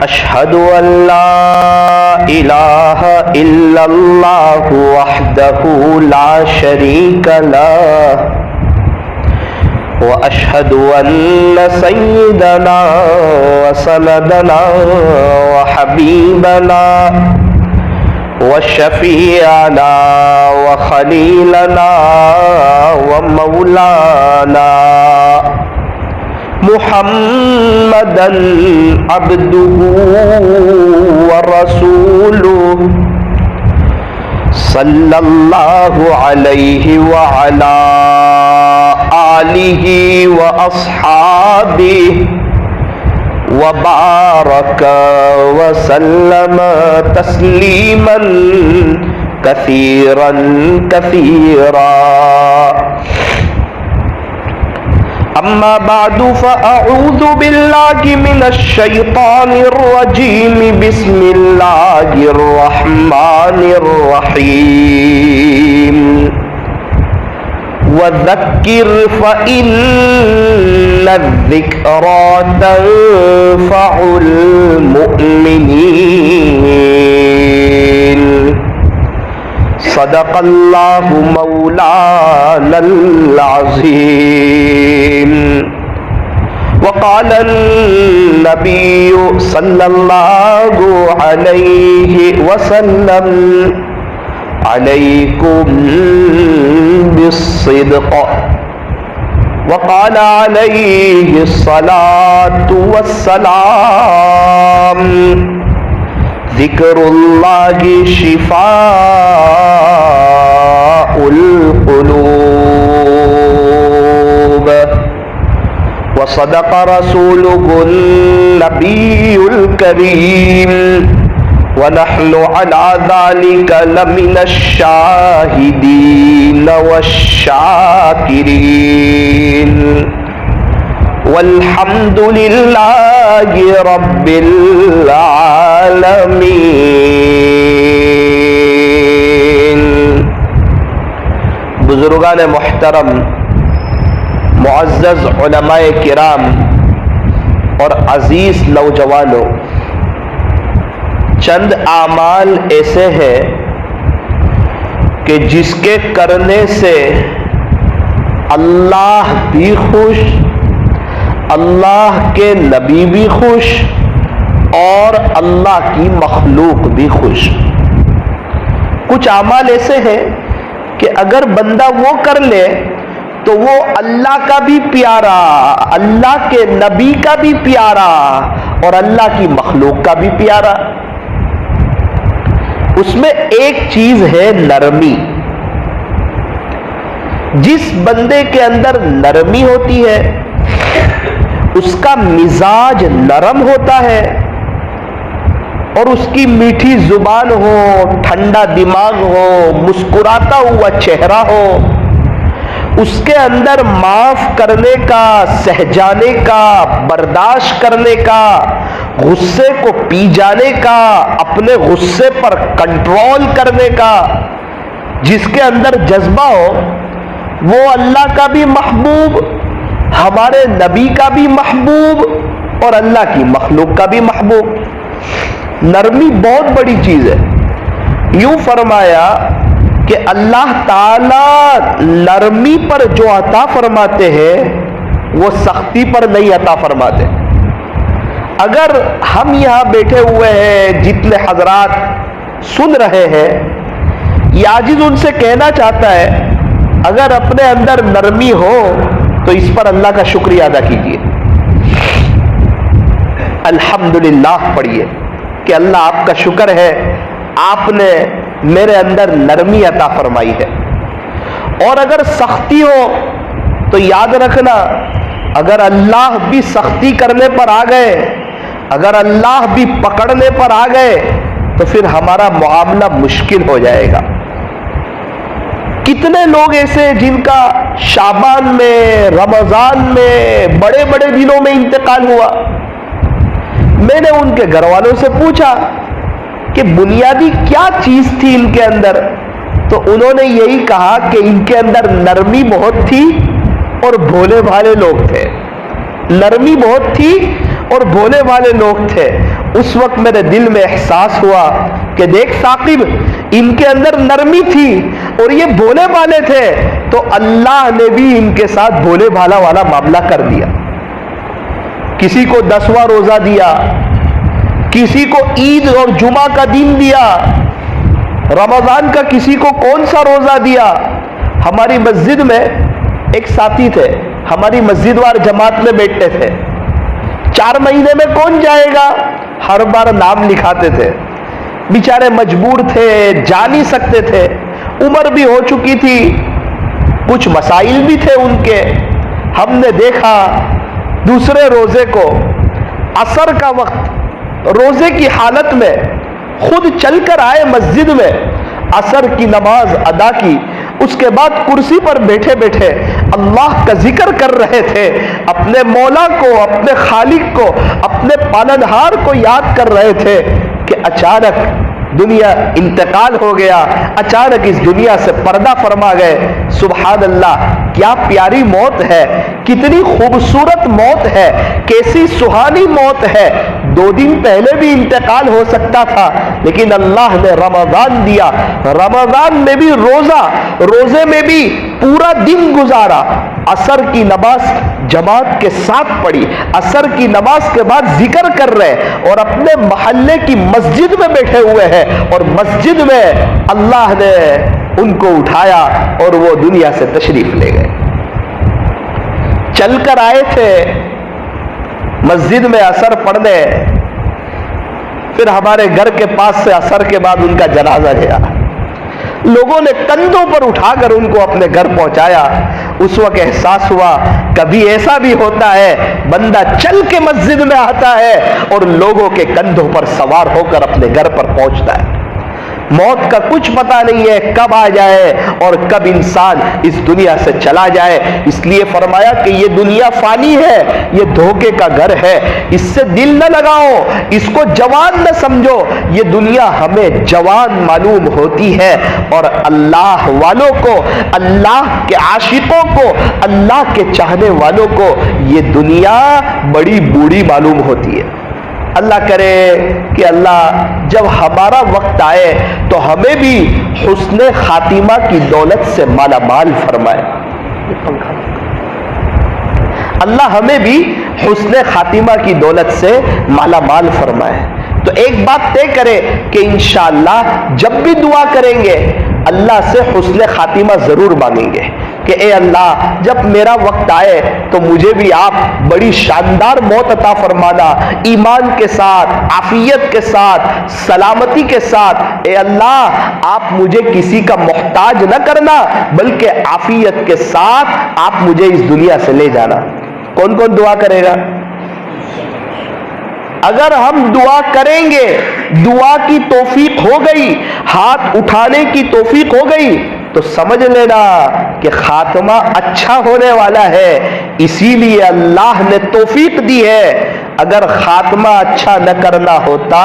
أشهد أن لا إله إلا الله وحده لا شريك له وأشهد أن سيدنا وسندنا وحبيبنا وشفيعنا وخليلنا ومولانا محمدًا عبده ورسوله صلى الله عليه وعلى آله وأصحابه وبارك وسلم تسليما كثيرا كثيرا. أما بعد فأعوذ بالله من الشيطان الرجيم. بسم الله الرحمن الرحيم. وذكر فإن الذكرى تنفع المؤمنين. صدق الله مولانا العظيم. وقال النبي صلى الله عليه وسلم عليكم بالصدق. وقال عليه الصلاة والسلام ذکر اللہ شفاء القلوب. وصدق رسوله النبي الكريم ونحن على ذلك لمن الشاهدين والشاكرين والحمد لله رب العالمين. بزرگان محترم، معزز علماء کرام اور عزیز نوجوانوں، چند اعمال ایسے ہیں کہ جس کے کرنے سے اللہ بھی خوش، اللہ کے نبی بھی خوش اور اللہ کی مخلوق بھی خوش. کچھ اعمال ایسے ہیں کہ اگر بندہ وہ کر لے تو وہ اللہ کا بھی پیارا، اللہ کے نبی کا بھی پیارا اور اللہ کی مخلوق کا بھی پیارا. اس میں ایک چیز ہے نرمی. جس بندے کے اندر نرمی ہوتی ہے، اس کا مزاج نرم ہوتا ہے اور اس کی میٹھی زبان ہو، ٹھنڈا دماغ ہو، مسکراتا ہوا چہرہ ہو، اس کے اندر معاف کرنے کا، سہ جانے کا، برداشت کرنے کا، غصے کو پی جانے کا، اپنے غصے پر کنٹرول کرنے کا جس کے اندر جذبہ ہو، وہ اللہ کا بھی محبوب، ہمارے نبی کا بھی محبوب اور اللہ کی مخلوق کا بھی محبوب. نرمی بہت بڑی چیز ہے. یوں فرمایا کہ اللہ تعالی نرمی پر جو عطا فرماتے ہیں وہ سختی پر نہیں عطا فرماتے. اگر ہم یہاں بیٹھے ہوئے ہیں، جتنے حضرات سن رہے ہیں، یہ عاجز ان سے کہنا چاہتا ہے اگر اپنے اندر نرمی ہو تو اس پر اللہ کا شکریہ ادا کیجیے. الحمدللہ پڑھیے کہ اللہ آپ کا شکر ہے، آپ نے میرے اندر نرمی عطا فرمائی ہے. اور اگر سختی ہو تو یاد رکھنا، اگر اللہ بھی سختی کرنے پر آ گئے، اگر اللہ بھی پکڑنے پر آ گئے تو پھر ہمارا معاملہ مشکل ہو جائے گا. کتنے لوگ ایسے جن کا شعبان میں، رمضان میں، بڑے بڑے دنوں میں انتقال ہوا. میں نے ان کے گھر والوں سے پوچھا کہ بنیادی کیا چیز تھی ان کے اندر، تو انہوں نے یہی کہا کہ ان کے اندر نرمی بہت تھی اور بھولے بھالے لوگ تھے. نرمی بہت تھی اور بھولے والے لوگ تھے. اس وقت میرے دل میں احساس ہوا کہ دیکھ ثاقب، ان کے اندر نرمی تھی اور یہ بھولے والے تھے، تو اللہ نے بھی ان کے ساتھ بھولے بھالا والا معاملہ کر دیا. کسی کو 10واں روزہ دیا، کسی کو عید اور جمعہ کا دن دیا، رمضان کا کسی کو کون سا روزہ دیا. ہماری مسجد میں ایک ساتھی تھے، ہماری مسجد وار جماعت میں بیٹھتے تھے. 4 مہینے میں کون جائے گا، ہر بار نام لکھاتے تھے. بیچارے مجبور تھے، جا نہیں سکتے تھے، عمر بھی ہو چکی تھی، کچھ مسائل بھی تھے ان کے. ہم نے دیکھا دوسرے روزے کو عصر کا وقت روزے کی حالت میں خود چل کر آئے مسجد میں، عصر کی نماز ادا کی، اس کے بعد کرسی پر بیٹھے بیٹھے اللہ کا ذکر کر رہے تھے، اپنے مولا کو، اپنے خالق کو، اپنے پالنہار کو یاد کر رہے تھے کہ اچانک دنیا انتقال ہو گیا، اچانک اس دنیا سے پردہ فرما گئے. سبحان اللہ، کیا پیاری موت ہے، کتنی خوبصورت موت ہے، کیسی سہانی موت ہے. 2 دن پہلے بھی انتقال ہو سکتا تھا، لیکن اللہ نے رمضان دیا. رمضان میں بھی روزے میں بھی پورا دن گزارا. عصر کی نماز جماعت کے ساتھ پڑھی، عصر کی نماز کے بعد ذکر کر رہے اور اپنے محلے کی مسجد میں بیٹھے ہوئے ہیں، اور مسجد میں اللہ نے ان کو اٹھایا اور وہ دنیا سے تشریف لے گئے. چل کر آئے تھے مسجد میں عصر پڑھنے، پھر ہمارے گھر کے پاس سے عصر کے بعد ان کا جنازہ گیا. لوگوں نے کندھوں پر اٹھا کر ان کو اپنے گھر پہنچایا. اس وقت احساس ہوا کبھی ایسا بھی ہوتا ہے بندہ چل کے مسجد میں آتا ہے اور لوگوں کے کندھوں پر سوار ہو کر اپنے گھر پر پہنچتا ہے. موت کا کچھ پتہ نہیں ہے کب آ جائے اور کب انسان اس دنیا سے چلا جائے. اس لیے فرمایا کہ یہ دنیا فانی ہے، یہ دھوکے کا گھر ہے، اس سے دل نہ لگاؤ، اس کو جوان نہ سمجھو. یہ دنیا ہمیں جوان معلوم ہوتی ہے اور اللہ والوں کو، اللہ کے عاشقوں کو، اللہ کے چاہنے والوں کو یہ دنیا بڑی بوڑھی معلوم ہوتی ہے. اللہ کرے کہ اللہ جب ہمارا وقت آئے تو ہمیں بھی حسن خاتمہ کی دولت سے مالا مال فرمائے. اللہ ہمیں بھی حسن خاتمہ کی دولت سے مالا مال فرمائے. تو ایک بات طے کرے کہ انشاءاللہ جب بھی دعا کریں گے اللہ سے حسن خاتمہ ضرور مانگیں گے کہ اے اللہ جب میرا وقت آئے تو مجھے بھی آپ بڑی شاندار موت عطا فرمانا، ایمان کے ساتھ، عافیت کے ساتھ، سلامتی کے ساتھ. اے اللہ آپ مجھے کسی کا محتاج نہ کرنا بلکہ عافیت کے ساتھ آپ مجھے اس دنیا سے لے جانا. کون کون دعا کرے گا؟ اگر ہم دعا کریں گے، دعا کی توفیق ہو گئی، ہاتھ اٹھانے کی توفیق ہو گئی، تو سمجھ لینا کہ خاتمہ اچھا ہونے والا ہے. اسی لیے اللہ نے توفیق دی ہے. اگر خاتمہ اچھا نہ کرنا ہوتا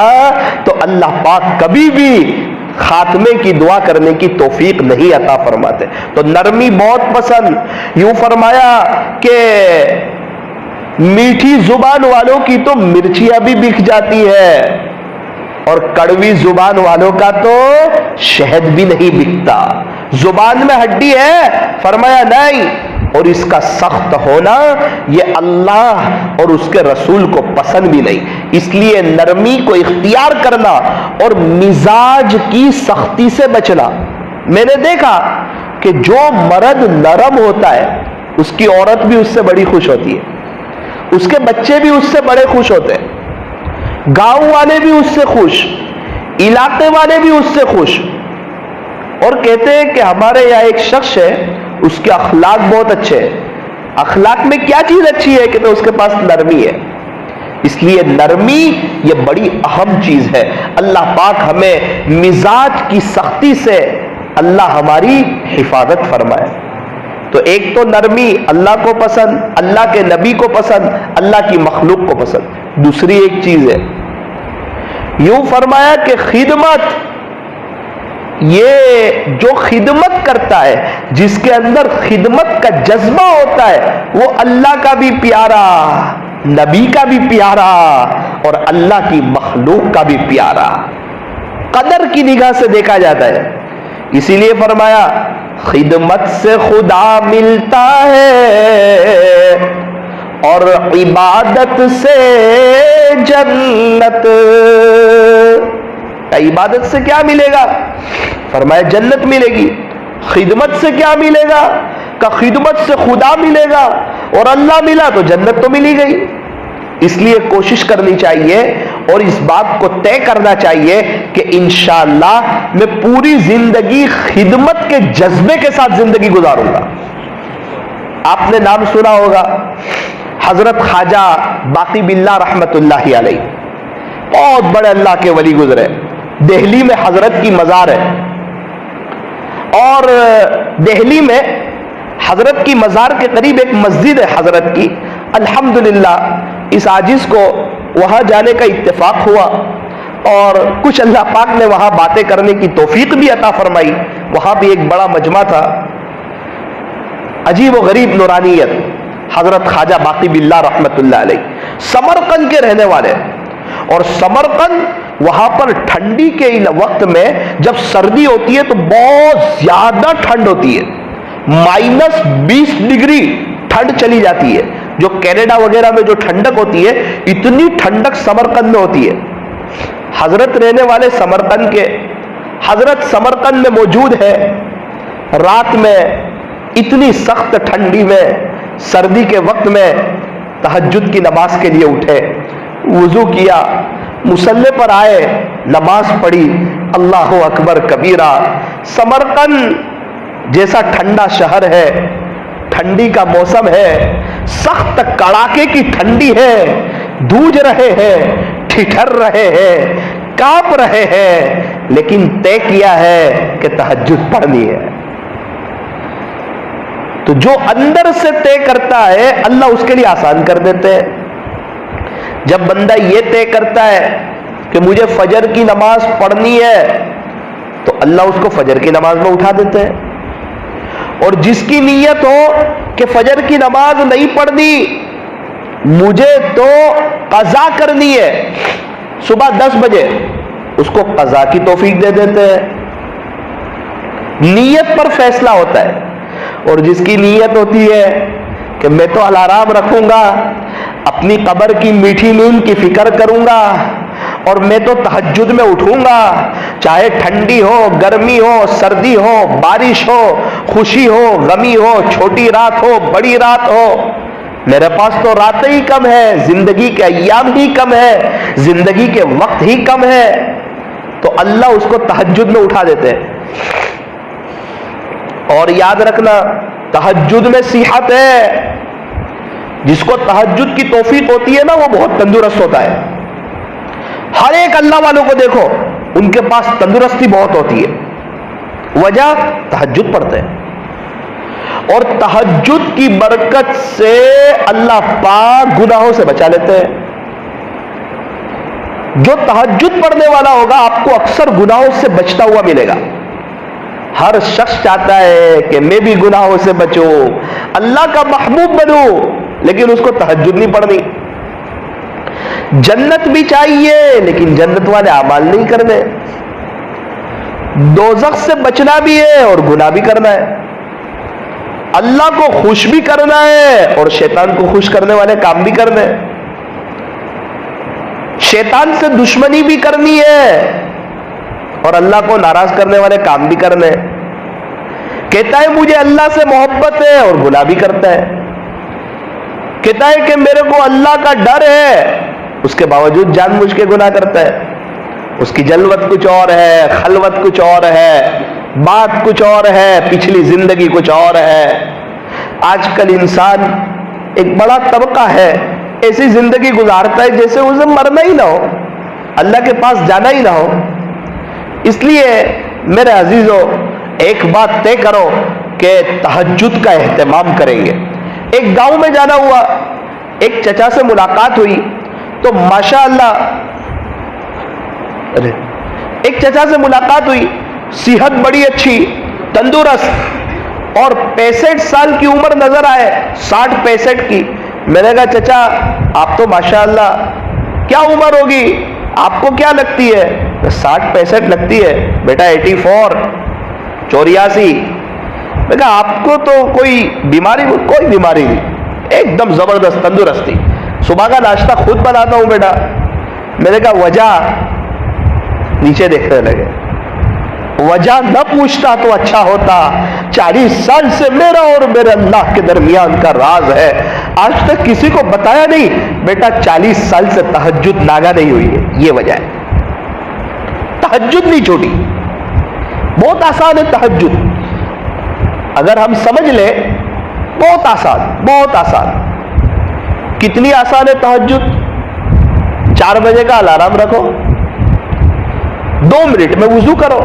تو اللہ پاک کبھی بھی خاتمے کی دعا کرنے کی توفیق نہیں عطا فرماتے. تو نرمی بہت پسند. یوں فرمایا کہ میٹھی زبان والوں کی تو مرچیاں بھی بک جاتی ہے اور کڑوی زبان والوں کا تو شہد بھی نہیں بکتا. زبان میں ہڈی ہے، فرمایا نہیں، اور اس کا سخت ہونا یہ اللہ اور اس کے رسول کو پسند بھی نہیں. اس لیے نرمی کو اختیار کرنا اور مزاج کی سختی سے بچنا. میں نے دیکھا کہ جو مرد نرم ہوتا ہے اس کی عورت بھی اس سے بڑی خوش ہوتی ہے، اس کے بچے بھی اس سے بڑے خوش ہوتے ہیں، گاؤں والے بھی اس سے خوش، علاقے والے بھی اس سے خوش. اور کہتے ہیں کہ ہمارے یہاں ایک شخص ہے، اس کے اخلاق بہت اچھے ہیں. اخلاق میں کیا چیز اچھی ہے؟ کہتے ہیں اس کے پاس نرمی ہے. اس لیے نرمی یہ بڑی اہم چیز ہے. اللہ پاک ہمیں مزاج کی سختی سے اللہ ہماری حفاظت فرمائے. تو ایک تو نرمی اللہ کو پسند، اللہ کے نبی کو پسند، اللہ کی مخلوق کو پسند. دوسری ایک چیز ہے، یوں فرمایا کہ خدمت، یہ جو خدمت کرتا ہے، جس کے اندر خدمت کا جذبہ ہوتا ہے، وہ اللہ کا بھی پیارا نبی کا بھی پیارا اور اللہ کی مخلوق کا بھی پیارا، قدر کی نگاہ سے دیکھا جاتا ہے۔ اسی لیے فرمایا خدمت سے خدا ملتا ہے اور عبادت سے جنت۔ عبادت سے کیا ملے گا؟ فرمایا جنت ملے گی۔ خدمت سے کیا ملے گا؟ کہ خدمت سے خدا ملے گا، اور اللہ ملا تو جنت تو ملی گئی۔ اس لیے کوشش کرنی چاہیے اور اس بات کو طے کرنا چاہیے کہ انشاءاللہ میں پوری زندگی خدمت کے جذبے کے ساتھ زندگی گزاروں گا۔ آپ نے نام سنا ہوگا حضرت خواجہ باقی باللہ رحمت اللہ علیہ، بہت بڑے اللہ کے ولی گزرے۔ دہلی میں حضرت کی مزار ہے، اور دہلی میں حضرت کی مزار کے قریب ایک مسجد ہے حضرت کی۔ الحمدللہ اس عاجز کو وہاں جانے کا اتفاق ہوا، اور کچھ اللہ پاک نے وہاں باتیں کرنے کی توفیق بھی عطا فرمائی۔ وہاں بھی ایک بڑا مجمع تھا، عجیب و غریب نورانیت۔ حضرت خواجہ باقی باللہ رحمت اللہ علیہ سمرقند کے رہنے والے، اور سمرقند وہاں پر ٹھنڈی کے وقت میں جب سردی ہوتی ہے تو بہت زیادہ ٹھنڈ ہوتی ہے، -20 ڈگری ٹھنڈ چلی جاتی ہے۔ جو کینیڈا وغیرہ میں جو ٹھنڈک ہوتی ہے، اتنی ٹھنڈک سمرقند میں ہوتی ہے۔ حضرت رہنے والے سمرقند کے، حضرت سمرقند میں موجود ہے۔ رات میں اتنی سخت ٹھنڈی میں، سردی کے وقت میں تہجد کی نماز کے لیے اٹھے، وضو کیا، مصلی پر آئے، نماز پڑھی، اللہ اکبر کبیرہ۔ سمرقند جیسا ٹھنڈا شہر ہے، ٹھنڈی کا موسم ہے، سخت کڑاکے کی ٹھنڈی ہے، دھوج رہے ہیں، ٹھٹھر رہے ہیں، کانپ رہے ہیں، لیکن طے کیا ہے کہ تہجد پڑھنی ہے۔ تو جو اندر سے طے کرتا ہے اللہ اس کے لیے آسان کر دیتے ہیں۔ جب بندہ یہ طے کرتا ہے کہ مجھے فجر کی نماز پڑھنی ہے تو اللہ اس کو فجر کی نماز میں اٹھا دیتے ہیں، اور جس کی نیت ہو کہ فجر کی نماز نہیں پڑھنی، مجھے تو قضا کرنی ہے صبح 10 بجے، اس کو قضا کی توفیق دے دیتے ہیں۔ نیت پر فیصلہ ہوتا ہے، اور جس کی نیت ہوتی ہے کہ میں تو الارام رکھوں گا، اپنی قبر کی میٹھی نیند کی فکر کروں گا، اور میں تو تہجد میں اٹھوں گا، چاہے ٹھنڈی ہو، گرمی ہو، سردی ہو، بارش ہو، خوشی ہو، غمی ہو، چھوٹی رات ہو، بڑی رات ہو، میرے پاس تو راتیں ہی کم ہے، زندگی کے ایام ہی کم ہے، زندگی کے وقت ہی کم ہے، تو اللہ اس کو تہجد میں اٹھا دیتے ہیں۔ اور یاد رکھنا تہجد میں صحت ہے، جس کو تہجد کی توفیق ہوتی ہے نا وہ بہت تندرست ہوتا ہے۔ ہر ایک اللہ والوں کو دیکھو، ان کے پاس تندرستی بہت ہوتی ہے، وجہ تہجد پڑھتے ہیں، اور تہجد کی برکت سے اللہ پاک گناہوں سے بچا لیتے ہیں۔ جو تہجد پڑھنے والا ہوگا آپ کو اکثر گناہوں سے بچتا ہوا ملے گا۔ ہر شخص چاہتا ہے کہ میں بھی گناہوں سے بچوں، اللہ کا محبوب بنوں، لیکن اس کو تہجد نہیں پڑھنی۔ جنت بھی چاہیے لیکن جنت والے اعمال نہیں کرنے، دوزخ سے بچنا بھی ہے اور گناہ بھی کرنا ہے، اللہ کو خوش بھی کرنا ہے اور شیطان کو خوش کرنے والے کام بھی کرنے، شیطان سے دشمنی بھی کرنی ہے اور اللہ کو ناراض کرنے والے کام بھی کرنے۔ کہتا ہے مجھے اللہ سے محبت ہے اور گناہ بھی کرتا ہے، کہتا ہے کہ میرے کو اللہ کا ڈر ہے، اس کے باوجود جان بوجھ کے گناہ کرتا ہے۔ اس کی جلوت کچھ اور ہے، خلوت کچھ اور ہے، بات کچھ اور ہے، پچھلی زندگی کچھ اور ہے۔ آج کل انسان ایک بڑا طبقہ ہے ایسی زندگی گزارتا ہے جیسے اسے مرنا ہی نہ ہو، اللہ کے پاس جانا ہی نہ ہو۔ اس لیے میرے عزیزو ایک بات طے کرو کہ تہجد کا اہتمام کریں گے۔ ایک گاؤں میں جانا ہوا، ایک چچا سے ملاقات ہوئی تو ماشاءاللہ ایک چچا سے ملاقات ہوئی، صحت بڑی اچھی، تندرست، اور 65 سال کی عمر نظر آئے، 60-65 کی۔ میں نے کہا چچا آپ تو ماشاءاللہ کیا عمر ہوگی آپ کو کیا لگتی ہے؟ 60-65 لگتی ہے بیٹا، 84 84۔ میں کہا آپ کو تو کوئی بیماری؟ کوئی بیماری نہیں، ایک دم زبردست تندرستی، صبح کا ناشتہ خود بناتا ہوں بیٹا۔ میں نے کہا وجہ؟ نیچے دیکھنے لگے، وجہ نہ پوچھتا تو اچھا ہوتا، 40 سال سے میرا اور میرے اللہ کے درمیان کا راز ہے، آج تک کسی کو بتایا نہیں۔ بیٹا 40 سال سے تہجد ناگا نہیں ہوئی ہے، یہ وجہ ہے، تہجد نہیں چھوٹی۔ بہت آسان ہے تہجد، اگر ہم سمجھ لیں، بہت آسان، بہت آسان۔ کتنی آسان ہے تہجد؟ 4 بجے کا الارم رکھو، 2 منٹ میں وضو کرو،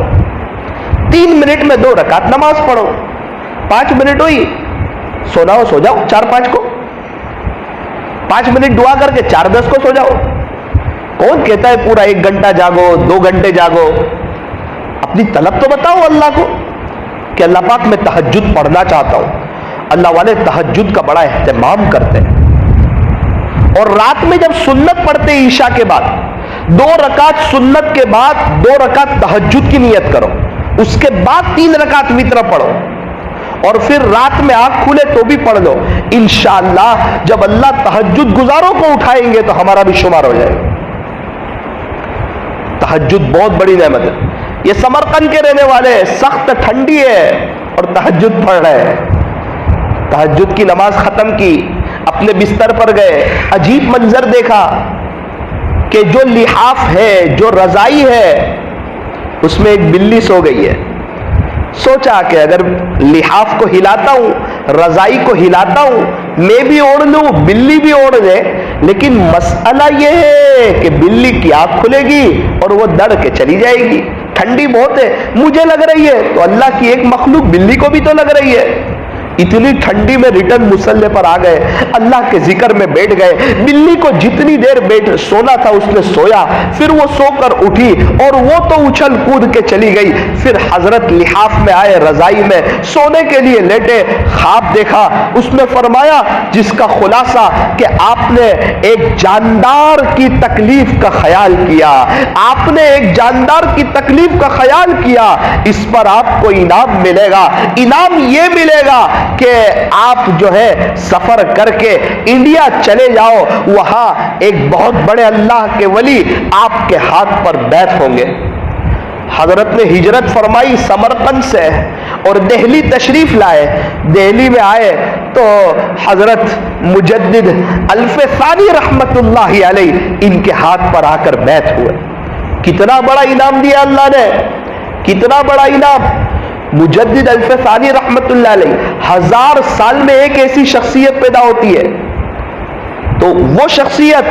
3 منٹ میں 2 رکعت نماز پڑھو، 5 منٹ ہوئی، سونا ہو سو جاؤ 4-5 کو، 5 منٹ دعا کر کے 4-10 کو سو جاؤ۔ کون کہتا ہے پورا 1 گھنٹہ جاگو، 2 گھنٹے جاگو؟ اپنی طلب تو بتاؤ اللہ کو کہ اللہ پاک میں تہجد پڑھنا چاہتا ہوں۔ اللہ والے تہجد کا بڑا اہتمام کرتے ہیں، اور رات میں جب سنت پڑھتے عشاء کے بعد 2 رکعت سنت کے بعد 2 رکعت تہجد کی نیت کرو، اس کے بعد 3 رکعت وتر پڑھو، اور پھر رات میں آنکھ کھلے تو بھی پڑھ لو۔ انشاءاللہ جب اللہ تہجد گزاروں کو اٹھائیں گے تو ہمارا بھی شمار ہو جائے گا۔ تہجد بہت بڑی نعمت ہے۔ یہ سمرقند کے رہنے والے، سخت ٹھنڈی ہے اور تہجد پڑھ رہے ہیں، تہجد کی نماز ختم کی، اپنے بستر پر گئے، عجیب منظر دیکھا کہ جو لحاف ہے، جو رضائی ہے، اس میں ایک بلی سو گئی ہے۔ سوچا کہ اگر لحاف کو ہلاتا ہوں، رضائی کو ہلاتا ہوں، میں بھی اوڑھ لوں، بلی بھی اوڑھ لے، لیکن مسئلہ یہ ہے کہ بلی کی آنکھ کھلے گی اور وہ دڑ کے چلی جائے گی، ٹھنڈی بہت ہے، مجھے لگ رہی ہے تو اللہ کی ایک مخلوق بلی کو بھی تو لگ رہی ہے۔ اتنی ٹھنڈی میں ریٹرن مسلح پر آ گئے، اللہ کے ذکر میں بیٹھ گئے۔ بلی کو جتنی دیر بیٹھ سونا تھا اس نے سویا، پھر وہ سو کر اٹھی اور وہ تو اچھل کود کے چلی گئی۔ پھر حضرت لحاف میں آئے، رضائی میں سونے کے لیے لیٹے، خواب دیکھا، اس میں فرمایا جس کا خلاصہ کہ آپ نے ایک جاندار کی تکلیف کا خیال کیا، آپ نے ایک جاندار کی تکلیف کا خیال کیا، اس پر آپ کو انعام ملے گا۔ انعام یہ ملے گا کہ آپ جو ہے سفر کر کے انڈیا چلے جاؤ، وہاں ایک بہت بڑے اللہ کے ولی آپ کے ہاتھ پر بیعت ہوں گے۔ حضرت نے ہجرت فرمائی سمرقند سے اور دہلی تشریف لائے۔ دہلی میں آئے تو حضرت مجدد الف ثانی رحمت اللہ علیہ ان کے ہاتھ پر آ کر بیعت ہوئے۔ کتنا بڑا انعام دیا اللہ نے، کتنا بڑا انعام۔ مجدد الف ثانی رحمت اللہ علیہ 1000 سال میں ایک ایسی شخصیت پیدا ہوتی ہے، تو وہ شخصیت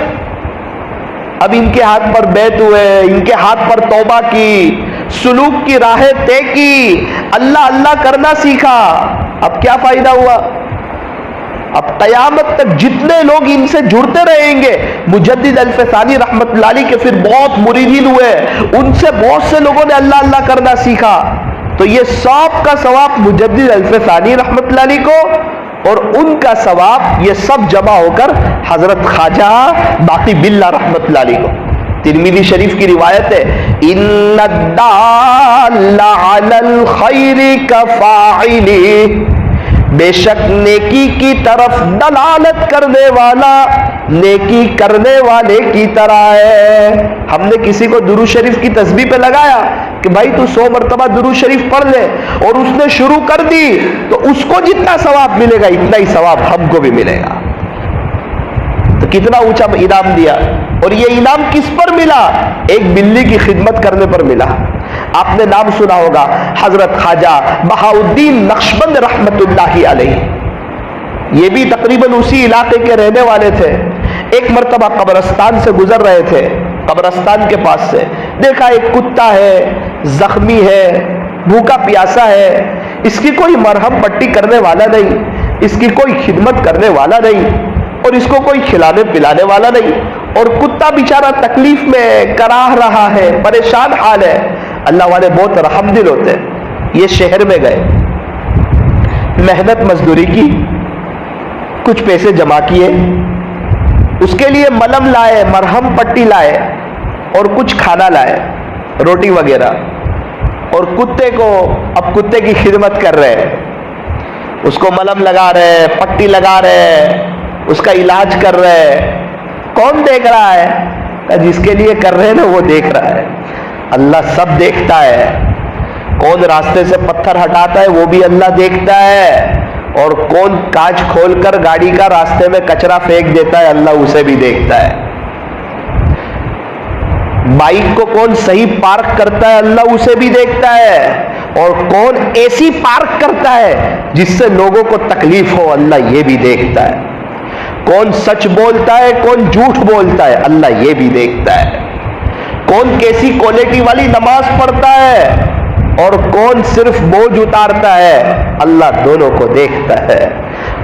اب ان کے ہاتھ پر بیعت ہوئے، ان کے ہاتھ پر توبہ کی، سلوک کی راہیں طے کی، اللہ اللہ کرنا سیکھا۔ اب کیا فائدہ ہوا؟ اب قیامت تک جتنے لوگ ان سے جڑتے رہیں گے، مجدد الف ثانی رحمت اللہ علیہ کے پھر بہت مریدین ہوئے، ان سے بہت سے لوگوں نے اللہ اللہ کرنا سیکھا، تو یہ سب کا ثواب مجدد الف ثانی رحمت اللہ علیہ کو، اور ان کا ثواب یہ سب جمع ہو کر حضرت خواجہ باقی باللہ رحمت اللہ علیہ کو۔ ترمذی شریف کی روایت ہے، ان الدال علی الخیر کفاعلی، بے شک نیکی کی طرف دلالت کرنے والا نیکی کرنے والے کی طرح ہے۔ ہم نے کسی کو درود شریف کی تسبیح پہ لگایا کہ بھائی تو 100 مرتبہ درود شریف پڑھ لے، اور اس نے شروع کر دی تو اس کو جتنا ثواب ملے گا اتنا ہی ثواب ہم کو بھی ملے گا۔ تو کتنا اونچا انعام دیا، اور یہ انعام کس پر ملا؟ ایک بلی کی خدمت کرنے پر ملا۔ آپ نے نام سنا ہوگا حضرت خواجہ بہاؤالدین نقشبند رحمت اللہ علیہ، یہ بھی تقریباً اسی علاقے کے رہنے والے تھے۔ ایک مرتبہ قبرستان سے گزر رہے تھے، قبرستان کے پاس سے دیکھا ایک کتا ہے، زخمی ہے، بھوکا پیاسا ہے، اس کی کوئی مرہم پٹی کرنے والا نہیں، اس کی کوئی خدمت کرنے والا نہیں، اور اس کو کوئی کھلانے پلانے والا نہیں، اور کتا بیچارہ تکلیف میں کراہ رہا ہے، پریشان حال ہے۔ اللہ والے بہت رحم دل ہوتے ہیں۔ یہ شہر میں گئے، محنت مزدوری کی، کچھ پیسے جمع کیے، اس کے لیے ملم لائے، مرہم پٹی لائے اور کچھ کھانا لائے، روٹی وغیرہ، اور کتے کو، اب کتے کی خدمت کر رہے ہیں، اس کو ملم لگا رہے، پٹی لگا رہے، اس کا علاج کر رہے۔ کون دیکھ رہا ہے؟ جس کے لیے کر رہے ہیں نا وہ دیکھ رہا ہے۔ اللہ سب دیکھتا ہے۔ کون راستے سے پتھر ہٹاتا ہے وہ بھی اللہ دیکھتا ہے، اور کون کانچ کھول کر گاڑی کا راستے میں کچرا پھینک دیتا ہے اللہ اسے بھی دیکھتا ہے۔ بائک کو کون صحیح پارک کرتا ہے اللہ اسے بھی دیکھتا ہے، اور کون ایسی پارک کرتا ہے جس سے لوگوں کو تکلیف ہو اللہ یہ بھی دیکھتا ہے۔ کون سچ بولتا ہے کون جھوٹ بولتا ہے اللہ یہ بھی دیکھتا ہے۔ کون کیسی کوالٹی والی نماز پڑھتا ہے اور کون صرف بوجھ اتارتا ہے اللہ دونوں کو دیکھتا ہے۔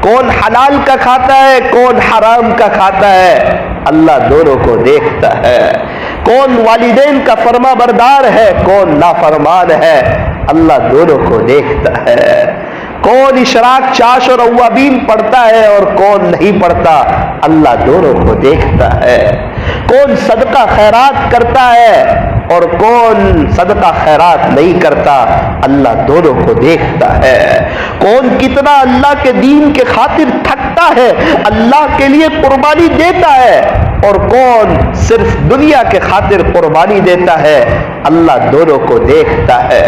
کون حلال کا کھاتا ہے کون حرام کا کھاتا ہے اللہ دونوں کو دیکھتا ہے۔ کون والدین کا فرما بردار ہے کون نافرمان ہے اللہ دونوں کو دیکھتا ہے۔ کون اشراق چاش اور اوابین پڑھتا ہے اور کون نہیں پڑھتا اللہ دونوں کو دیکھتا ہے۔ کون صدقہ خیرات کرتا ہے اور کون صدقہ خیرات نہیں کرتا اللہ دونوں کو دیکھتا ہے۔ کون کتنا اللہ کے دین کے خاطر تھکتا ہے، اللہ کے لیے قربانی دیتا ہے، اور کون صرف دنیا کے خاطر قربانی دیتا ہے اللہ دونوں کو دیکھتا ہے۔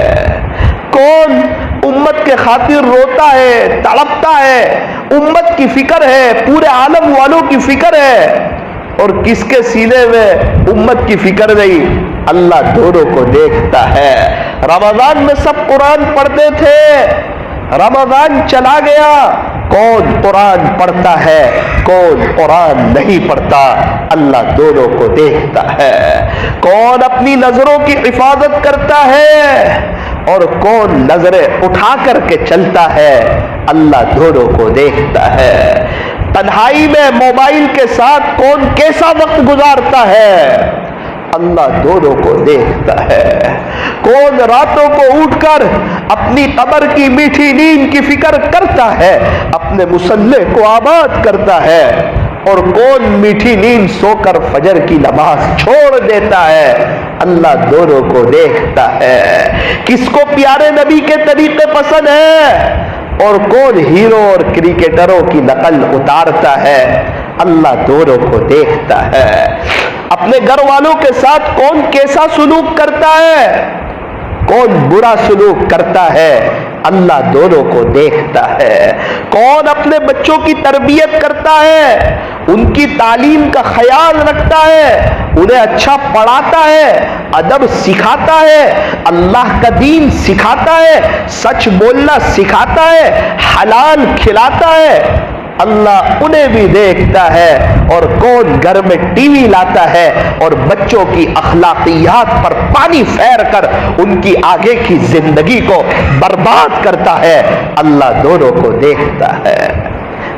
کون امت کے خاطر روتا ہے، تڑپتا ہے، امت کی فکر ہے، پورے عالم والوں کی فکر ہے، اور کس کے سینے میں امت کی فکر نہیں اللہ دونوں کو دیکھتا ہے۔ رمضان میں سب قرآن پڑھتے تھے، رمضان چلا گیا، کون قرآن پڑھتا ہے کون قرآن نہیں پڑھتا اللہ دونوں کو دیکھتا ہے۔ کون اپنی نظروں کی حفاظت کرتا ہے اور کون نظریں اٹھا کر کے چلتا ہے اللہ دونوں کو دیکھتا ہے۔ تنہائی میں موبائل کے ساتھ کون کیسا وقت گزارتا ہے اللہ دونوں کو دیکھتا ہے۔ کون راتوں کو اٹھ کر اپنی قبر کی میٹھی نیند کی فکر کرتا ہے، اپنے مصلے کو آباد کرتا ہے، اور کون میٹھی نیند سو کر فجر کی نماز چھوڑ دیتا ہے اللہ دونوں کو دیکھتا ہے۔ کس کو پیارے نبی کے طریقے پسند ہیں اور کون ہیرو اور کرکٹروں کی نقل اتارتا ہے اللہ دونوں کو دیکھتا ہے۔ اپنے گھر والوں کے ساتھ کون کیسا سلوک کرتا ہے کون برا سلوک کرتا ہے اللہ دونوں کو دیکھتا ہے۔ کون اپنے بچوں کی تربیت کرتا ہے، ان کی تعلیم کا خیال رکھتا ہے، انہیں اچھا پڑھاتا ہے، ادب سکھاتا ہے، اللہ کا دین سکھاتا ہے، سچ بولنا سکھاتا ہے، حلال کھلاتا ہے اللہ انہیں بھی دیکھتا ہے۔ اور کون گھر میں ٹی وی لاتا ہے اور بچوں کی اخلاقیات پر پانی پھیر کر ان کی آگے کی زندگی کو برباد کرتا ہے اللہ دونوں کو دیکھتا ہے۔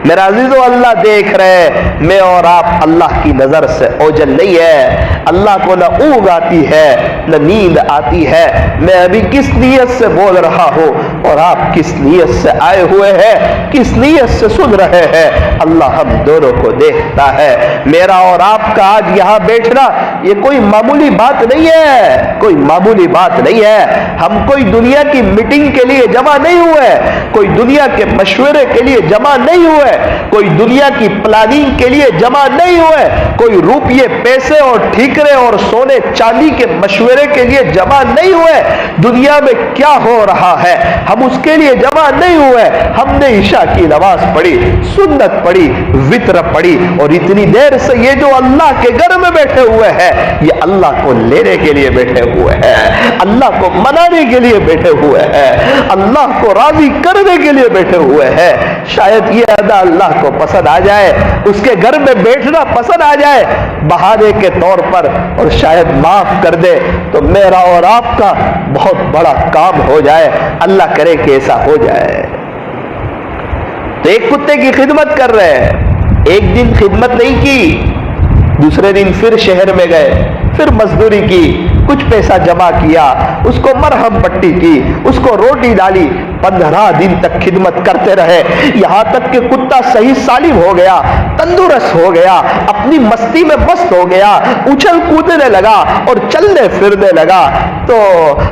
میرا عزیزو اللہ دیکھ رہے، میں اور آپ اللہ کی نظر سے اوجھل نہیں ہے۔ اللہ کو نہ اونگ آتی ہے نہ نیند آتی ہے۔ میں ابھی کس نیت سے بول رہا ہوں اور آپ کس نیت سے آئے ہوئے ہیں، کس نیت سے سن رہے ہیں، اللہ ہم دونوں کو دیکھتا ہے۔ میرا اور آپ کا آج یہاں بیٹھنا یہ کوئی معمولی بات نہیں ہے، کوئی معمولی بات نہیں ہے۔ ہم کوئی دنیا کی میٹنگ کے لیے جمع نہیں ہوئے، کوئی دنیا کے مشورے کے لیے جمع نہیں ہوئے، کوئی دنیا کی پلاننگ کے لیے جمع نہیں ہوئے، کوئی روپیے پیسے اور ٹھیکرے اور سونے چاندی کے مشورے کے لیے جمع نہیں ہوئے۔ دنیا میں کیا ہو رہا ہے ہم اس کے لیے جمع نہیں ہوئے۔ ہم نے عشاء کی نماز پڑھی، سنت پڑھی، وتر پڑھی، اور اتنی دیر سے یہ جو اللہ کے گھر میں بیٹھے ہوئے ہیں یہ اللہ کو لینے کے لیے بیٹھے ہوئے ہیں، اللہ کو منانے کے لیے بیٹھے ہوئے ہیں، اللہ کو راضی کرنے کے لیے بیٹھے ہوئے ہیں۔ شاید یہ ادا اللہ کو پسند آ جائے، اس کے گھر میں بیٹھنا پسند آ جائے بہانے کے طور پر، اور شاید معاف کر دے تو میرا اور آپ کا بہت بڑا کام ہو جائے۔ اللہ کرے کہ ایسا ہو جائے۔ تو ایک کتے کی خدمت کر رہے ہیں، ایک دن خدمت نہیں کی، دوسرے دن پھر شہر میں گئے، پھر مزدوری کی، کچھ پیسہ جمع کیا، اس کو مرہم پٹی کی، اس کو روٹی ڈالی، 15 دن تک خدمت کرتے رہے، یہاں تک کہ کتا صحیح سالم ہو گیا۔ تندرست ہو گیا، اپنی مستی میں مست ہو گیا، اچھل کودنے لگا اور چلنے پھرنے لگا، تو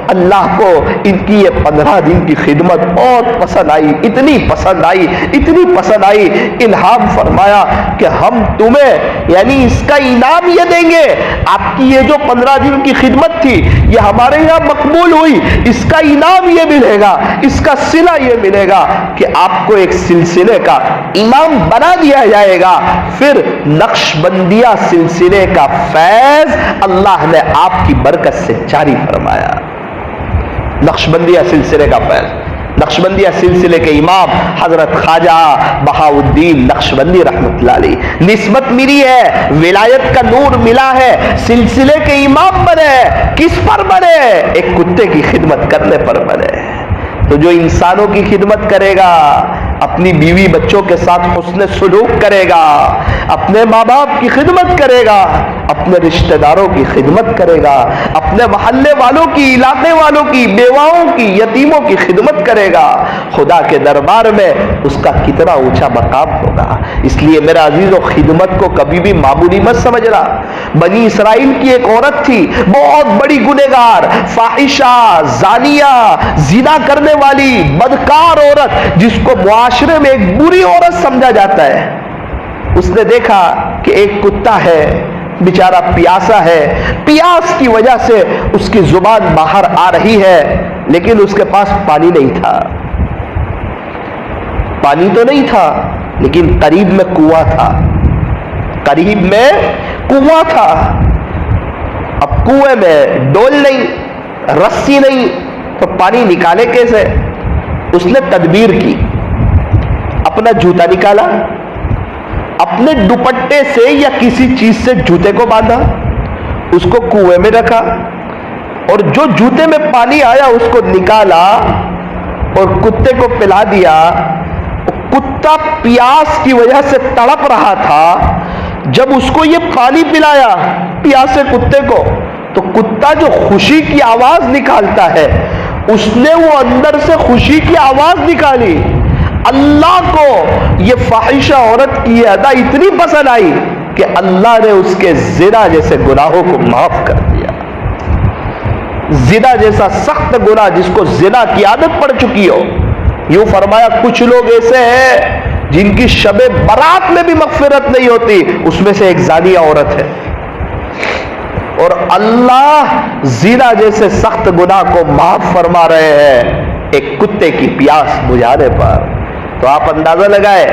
اللہ کو ان کی یہ 15 دن کی خدمت بہت پسند آئی، اتنی پسند آئی، اتنی پسند آئی، الہام فرمایا کہ ہم تمہیں یعنی اس کا انعام یہ دیں گے، آپ کی یہ جو 15 دن کی خدمت تھی یہ ہمارے یہاں مقبول ہوئی، اس کا انعام یہ ملے گا، اس کا صلہ یہ ملے گا کہ آپ کو ایک سلسلے کا امام بنا دیا جائے گا۔ پھر نقشبندیہ سلسلے کا فیض اللہ نے آپ کی برکت سے جاری فرمایا۔ نقشبندیہ سلسلے کا فیض، نقشبندیہ سلسلے کے امام حضرت خواجہ بہاؤالدین نقشبندی رحمۃ اللہ علیہ، نسبت ملی ہے، ولایت کا نور ملا ہے، سلسلے کے امام بنے، کس پر بنے؟ ایک کتے کی خدمت کرنے پر بنے۔ تو جو انسانوں کی خدمت کرے گا، اپنی بیوی بچوں کے ساتھ حسن سلوک کرے گا، اپنے ماں باپ کی خدمت کرے گا، اپنے رشتہ داروں کی خدمت کرے گا، اپنے محلے والوں کی، علاقے والوں کی، بیواؤں کی، یتیموں کی خدمت کرے گا، خدا کے دربار میں اس کا کتنا اونچا مقام ہوگا۔ اس لیے میرا عزیزو، خدمت کو کبھی بھی معمولی مت سمجھنا۔ بنی اسرائیل کی ایک عورت تھی، بہت بڑی گنہگار، فاحشہ، زانیہ، زنا کرنے والی، بدکار عورت، جس کو معاشرے میں ایک بری عورت سمجھا جاتا ہے۔ اس نے دیکھا کہ ایک کتا ہے، بیچارہ پیاسا ہے، پیاس کی وجہ سے اس کی زبان باہر آ رہی ہے، لیکن اس کے پاس پانی نہیں تھا۔ پانی تو نہیں تھا، لیکن قریب میں کنواں تھا، قریب میں کنواں تھا۔ اب کنویں میں ڈول نہیں، رسی نہیں، تو پانی نکالے کیسے؟ اس نے تدبیر کی، اپنا جوتا نکالا، اپنے دوپٹے سے یا کسی چیز سے جوتے کو باندھا، اس کو کنویں میں رکھا، اور جو جوتے میں پانی آیا اس کو نکالا اور کتے کو پلا دیا۔ کتا پیاس کی وجہ سے تڑپ رہا تھا، جب اس کو یہ پانی پلایا پیاسے کتے کو، تو کتا جو خوشی کی آواز نکالتا ہے، اس نے وہ اندر سے خوشی کی آواز نکالی۔ اللہ کو یہ فاحشہ عورت کی یہ ادا اتنی پسند آئی کہ اللہ نے اس کے زنا جیسے گناہوں کو معاف کر دیا۔ زنا جیسا سخت گناہ جس کو زنا کی عادت پڑ چکی ہو، یوں فرمایا کچھ لوگ ایسے ہیں جن کی شب برات میں بھی مغفرت نہیں ہوتی، اس میں سے ایک زانیہ عورت ہے، اور اللہ زنا جیسے سخت گناہ کو معاف فرما رہے ہیں ایک کتے کی پیاس بجھانے پر۔ تو آپ اندازہ لگائے،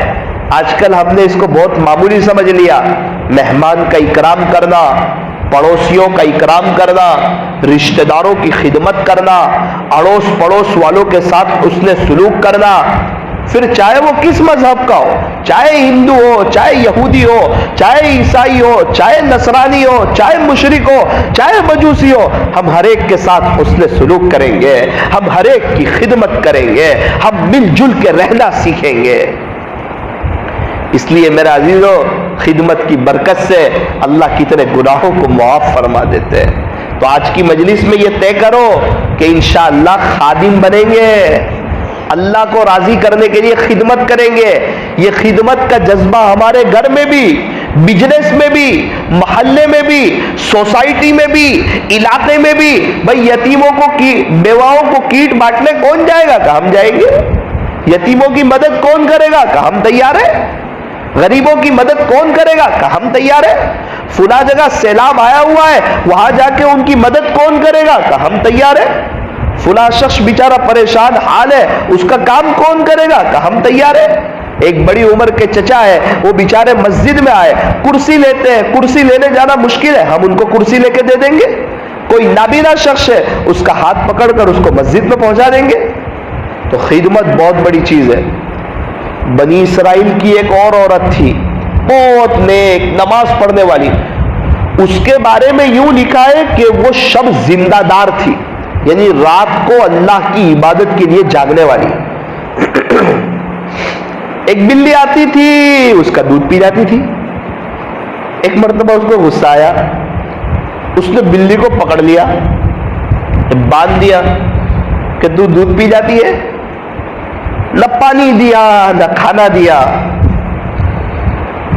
آج کل ہم نے اس کو بہت معمولی سمجھ لیا۔ مہمان کا اکرام کرنا، پڑوسیوں کا اکرام کرنا، رشتہ داروں کی خدمت کرنا، اڑوس پڑوس والوں کے ساتھ حسن سلوک کرنا، پھر چاہے وہ کس مذہب کا ہو، چاہے ہندو ہو، چاہے یہودی ہو، چاہے عیسائی ہو، چاہے نصرانی ہو، چاہے مشرک ہو، چاہے مجوسی ہو، ہم ہر ایک کے ساتھ حسن سلوک کریں گے، ہم ہر ایک کی خدمت کریں گے، ہم مل جل کے رہنا سیکھیں گے۔ اس لیے میرا عزیزو، خدمت کی برکت سے اللہ کتنے گناہوں کو معاف فرما دیتے ہیں۔ تو آج کی مجلس میں یہ طے کرو کہ انشاءاللہ خادم بنیں گے، اللہ کو راضی کرنے کے لیے خدمت کریں گے۔ یہ خدمت کا جذبہ ہمارے گھر میں بھی، بزنس میں بھی، محلے میں بھی، سوسائٹی میں بھی، علاقے میں بھی۔ بھائی یتیموں کو بیواؤں کو کیٹ بانٹنے کون جائے گا؟ کہ ہم جائیں گے۔ یتیموں کی مدد کون کرے گا؟ کہ ہم تیار ہیں۔ غریبوں کی مدد کون کرے گا؟ کہ ہم تیار ہیں۔ فلاں جگہ سیلاب آیا ہوا ہے، وہاں جا کے ان کی مدد کون کرے گا؟ کہ ہم تیار ہیں۔ فلاں شخص بیچارہ پریشان حال ہے، اس کا کام کون کرے گا؟ کہ ہم تیار ہیں۔ ایک بڑی عمر کے چچا ہے، وہ بیچارے مسجد میں آئے، کرسی لیتے ہیں، کرسی لینے جانا مشکل ہے، ہم ان کو کرسی لے کے دے دیں گے۔ کوئی نابینا شخص ہے، اس کا ہاتھ پکڑ کر اس کو مسجد میں پہنچا دیں گے۔ تو خدمت بہت بڑی چیز ہے۔ بنی اسرائیل کی ایک اور عورت تھی، بہت نیک، نماز پڑھنے والی، اس کے بارے میں یوں لکھا ہے کہ وہ شب زندہ دار تھی، یعنی رات کو اللہ کی عبادت کے لیے جاگنے والی۔ ایک بلی آتی تھی، اس کا دودھ پی جاتی تھی۔ ایک مرتبہ اس کو غصہ آیا، اس نے بلی کو پکڑ لیا، باندھ دیا کہ تو دودھ پی جاتی ہے، نہ پانی دیا نہ کھانا دیا۔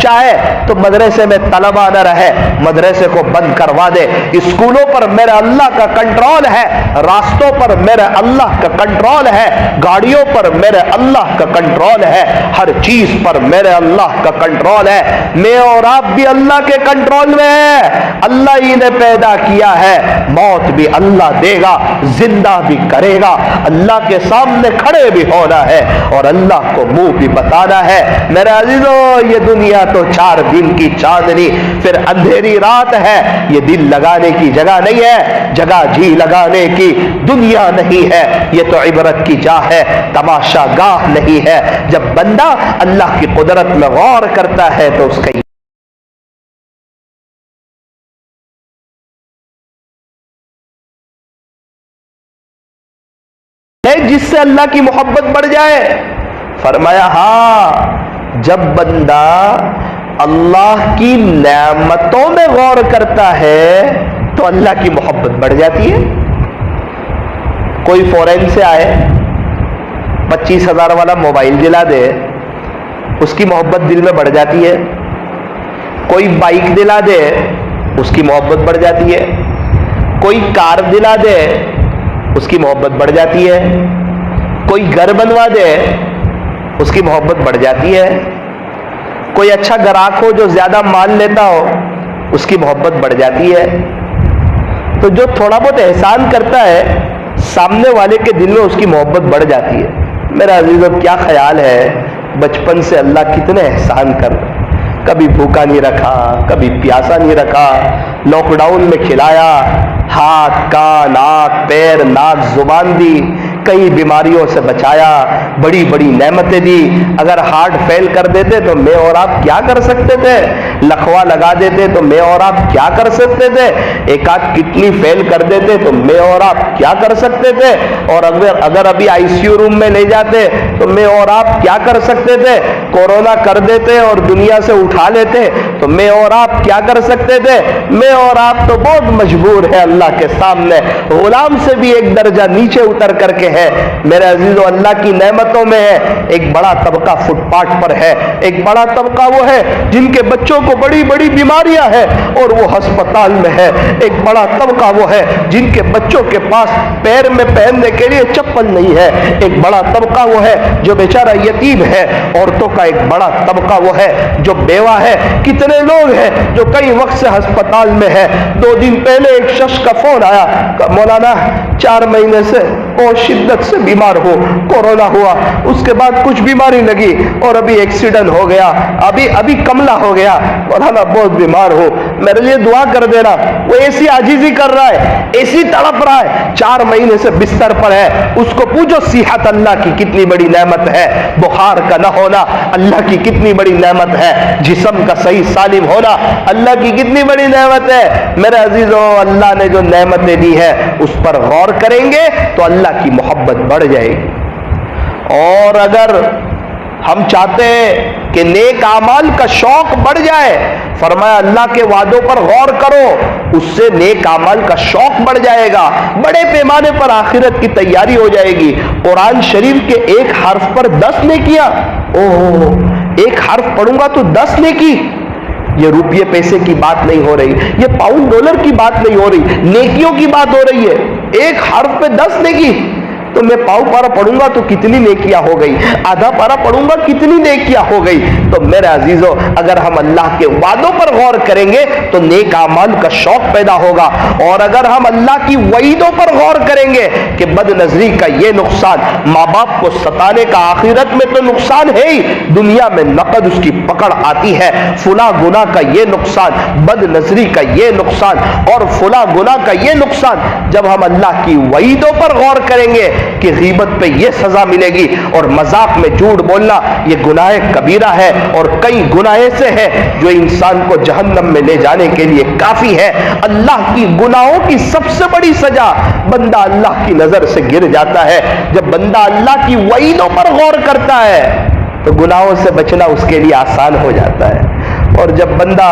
چاہے تو مدرسے میں طلبہ نہ رہے, مدرسے کو بند کروا دے. اسکولوں پر میرے اللہ کا کنٹرول ہے, راستوں پر میرے اللہ کا کنٹرول ہے, گاڑیوں پر میرے اللہ کا کنٹرول ہے, ہر چیز پر میرے اللہ کا کنٹرول ہے. میں اور آپ بھی اللہ کے کنٹرول میں ہے. اللہ ہی نے پیدا کیا ہے, موت بھی اللہ دے گا, زندہ بھی کرے گا. اللہ کے سامنے کھڑے بھی ہونا ہے اور اللہ کو منہ بھی بتانا ہے. میرے عزیزو, یہ دنیا تو 4 دن کی چاندنی پھر اندھیری رات ہے. یہ دل لگانے کی جگہ نہیں ہے, جگہ جی لگانے کی دنیا نہیں ہے. یہ تو عبرت کی جا ہے, تماشا گاہ نہیں ہے. جب بندہ اللہ کی قدرت میں غور کرتا ہے تو اس کا جس سے اللہ کی محبت بڑھ جائے. فرمایا ہاں, جب بندہ اللہ کی نعمتوں میں غور کرتا ہے تو اللہ کی محبت بڑھ جاتی ہے. کوئی فورین سے آئے, 25,000 والا موبائل دلا دے, اس کی محبت دل میں بڑھ جاتی ہے. کوئی بائک دلا دے, اس کی محبت بڑھ جاتی ہے. کوئی کار دلا دے, اس کی محبت بڑھ جاتی ہے. کوئی گھر بنوا دے, اس کی محبت بڑھ جاتی ہے. کوئی اچھا گراہک ہو جو زیادہ مال لیتا ہو, اس کی محبت بڑھ جاتی ہے. تو جو تھوڑا بہت احسان کرتا ہے, سامنے والے کے دل میں اس کی محبت بڑھ جاتی ہے. میرا عزیزو, کیا خیال ہے بچپن سے اللہ کتنے احسان کر رہے, کبھی بھوکا نہیں رکھا, کبھی پیاسا نہیں رکھا, لاک ڈاؤن میں کھلایا, ہاتھ, کان, آنکھ, پیر, ناک, زبان دی, کئی بیماریوں سے بچایا, بڑی بڑی نعمتیں دی. اگر ہارٹ فیل کر دیتے تو میں اور آپ کیا کر سکتے تھے؟ لکھوا لگا دیتے تو میں اور آپ کیا کر سکتے تھے؟ ایک آدھ کڈنی فیل کر دیتے تو میں اور آپ کیا کر سکتے تھے؟ اور اگر ابھی آئی سی یو روم میں لے جاتے تو میں اور آپ کیا کر سکتے تھے؟ کورونا کر دیتے اور دنیا سے اٹھا لیتے تو میں اور آپ کیا کر سکتے تھے؟ میں اور آپ تو بہت مجبور ہے اللہ کے سامنے, غلام سے بھی ایک درجہ نیچے اتر کر کے ہے. میرے عزیزو, اللہ کی نعمتوں میں ہے. ایک بڑا طبقہ فٹ پاتھ پر ہے, ایک بڑا طبقہ وہ ہے جن کے بچوں کو بڑی بڑی بیماریاں ہیں اور وہ ہسپتال میں ہے. ایک بڑا طبقہ وہ ہے جن کے بچوں کے پاس پیر میں پہننے کے لیے چپل نہیں ہے. ایک بڑا طبقہ وہ ہے جو بیچارہ یتیم ہے. عورتوں کا ایک بڑا طبقہ وہ ہے جو بیوہ ہے. کتنے لوگ ہیں جو کئی وقت سے ہسپتال میں ہے. 2 دن پہلے ایک شخص کا فون آیا, مولانا 4 مہینے سے بہت شدت سے بیمار ہو, کورونا ہوا, اس کے بعد کچھ بیماری لگی اور ابھی ایکسیڈنٹ ہو گیا, ابھی کملا ہو گیا, مولانا بہت بیمار ہو, میرے لیے دعا کر دینا. وہ ایسی عاجزی کر رہا ہے, ایسی تڑپ رہا ہے, 4 مہینے سے بستر پر ہے. اس کو پوچھو صحت اللہ کی کتنی بڑی نعمت ہے, بخار کا نہ ہونا اللہ کی کتنی بڑی نعمت ہے, جسم کا صحیح سالم ہونا اللہ کی کتنی بڑی نعمت ہے. میرے عزیزو, اللہ نے جو نعمتیں دی ہے اس پر غور کریں گے تو اللہ کی محبت بڑھ جائے گی. اور اگر ہم چاہتے ہیں کہ نیک اعمال کا شوق بڑھ جائے, فرمایا اللہ کے وعدوں پر غور کرو, اس سے نیک اعمال کا شوق بڑھ جائے گا, بڑے پیمانے پر آخرت کی تیاری ہو جائے گی. قرآن شریف کے ایک حرف پر 10 نیکیاں, اوہ ایک حرف پڑھوں گا تو 10 نیکی. یہ روپیے پیسے کی بات نہیں ہو رہی, یہ پاؤنڈ ڈالر کی بات نہیں ہو رہی, نیکیوں کی بات ہو رہی ہے. ایک حرف پہ 10 نیکی. تو میں پاؤ پارا پڑھوں گا تو کتنی نیکیاں ہو گئی, آدھا پارا پڑھوں گا کتنی نیکیاں ہو گئی. تو میرے عزیزو, اگر ہم اللہ کے وعدوں پر غور کریں گے تو نیک اعمال کا شوق پیدا ہوگا. اور اگر ہم اللہ کی وعیدوں پر غور کریں گے کہ بد نظری کا یہ نقصان, ماں باپ کو ستانے کا آخرت میں تو نقصان ہے ہی, دنیا میں نقد اس کی پکڑ آتی ہے, فلاں گناہ کا یہ نقصان, بد نظری کا یہ نقصان اور فلاں گناہ کا یہ نقصان, جب ہم اللہ کی وعیدوں پر غور کریں گے کہ غیبت پہ یہ سزا ملے گی اور مذاق میں جھوٹ بولنا یہ گناہ کبیرہ ہے اور کئی گناہ سے ہے جو انسان کو جہنم میں لے جانے کے لیے کافی ہے. اللہ کی گناہوں کی سب سے بڑی سزا, بندہ اللہ کی نظر سے گر جاتا ہے. جب بندہ اللہ کی وعیدوں پر غور کرتا ہے تو گناہوں سے بچنا اس کے لیے آسان ہو جاتا ہے. اور جب بندہ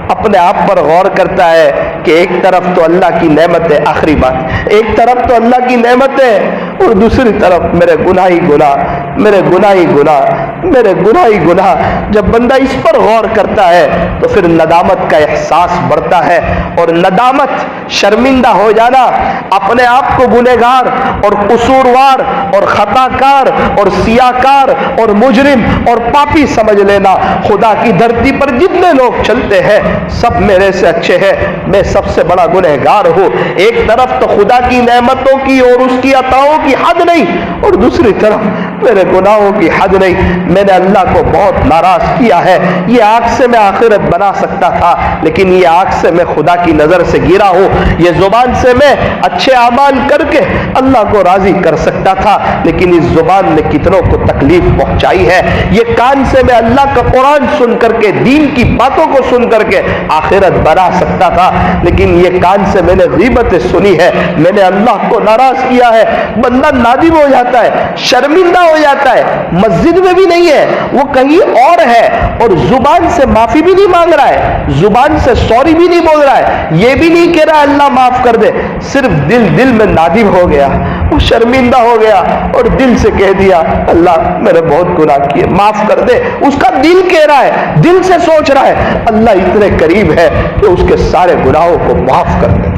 اپنے آپ پر غور کرتا ہے کہ ایک طرف تو اللہ کی نعمت ہے، آخری بات، ایک طرف تو اللہ کی نعمت ہے اور دوسری طرف میرے گناہ ہی گناہ، میرے گناہ ہی گناہ، میرے گناہ ہی گناہ۔ جب بندہ اس پر غور کرتا ہے تو پھر ندامت کا احساس بڑھتا ہے، اور ندامت، شرمندہ ہو جانا، اپنے آپ کو گنہگار اور قصوروار اور خطا کار اور سیاہکار اور مجرم اور پاپی سمجھ لینا۔ خدا کی دھرتی پر جتنے لوگ چلتے ہیں سب میرے سے اچھے ہیں، میں سب سے بڑا گنہگار ہوں۔ ایک طرف تو خدا کی نعمتوں کی اور اس کی عطاؤں کی حد نہیں، اور دوسری طرف میرے گناہوں کی حد نہیں۔ میں نے اللہ کو بہت ناراض کیا ہے۔ یہ آنکھ سے میں آخرت بنا سکتا تھا، لیکن یہ آنکھ سے میں خدا کی نظر سے گرا ہوں۔ یہ زبان سے میں اچھے اعمال کر کے اللہ کو راضی کر سکتا تھا، لیکن اس زبان نے کتنوں کو تکلیف پہنچائی ہے۔ یہ کان سے میں اللہ کا قرآن سن کر کے، دین کی باتوں کو سن کر کے آخرت بنا سکتا تھا، لیکن یہ کان سے میں نے غیبتیں سنی ہے، میں نے اللہ کو ناراض کیا ہے۔ بندہ نادم ہو جاتا ہے، شرمندہ ہو جاتا ہے، مسجد میں بھی نہیں ہے، وہ کہیں اور ہے، اور زبان سے معافی بھی نہیں مانگ رہا ہے، زبان سے سوری بھی نہیں بول رہا ہے، یہ بھی نہیں کہہ رہا اللہ معاف کر دے، صرف دل میں نادم ہو گیا، وہ شرمندہ ہو گیا اور دل سے کہہ دیا اللہ میں نے بہت گناہ کیے، معاف کر دے۔ اس کا دل کہہ رہا ہے، دل سے سوچ رہا ہے، اللہ اتنے قریب ہے کہ اس کے سارے گناہوں کو معاف کر دے۔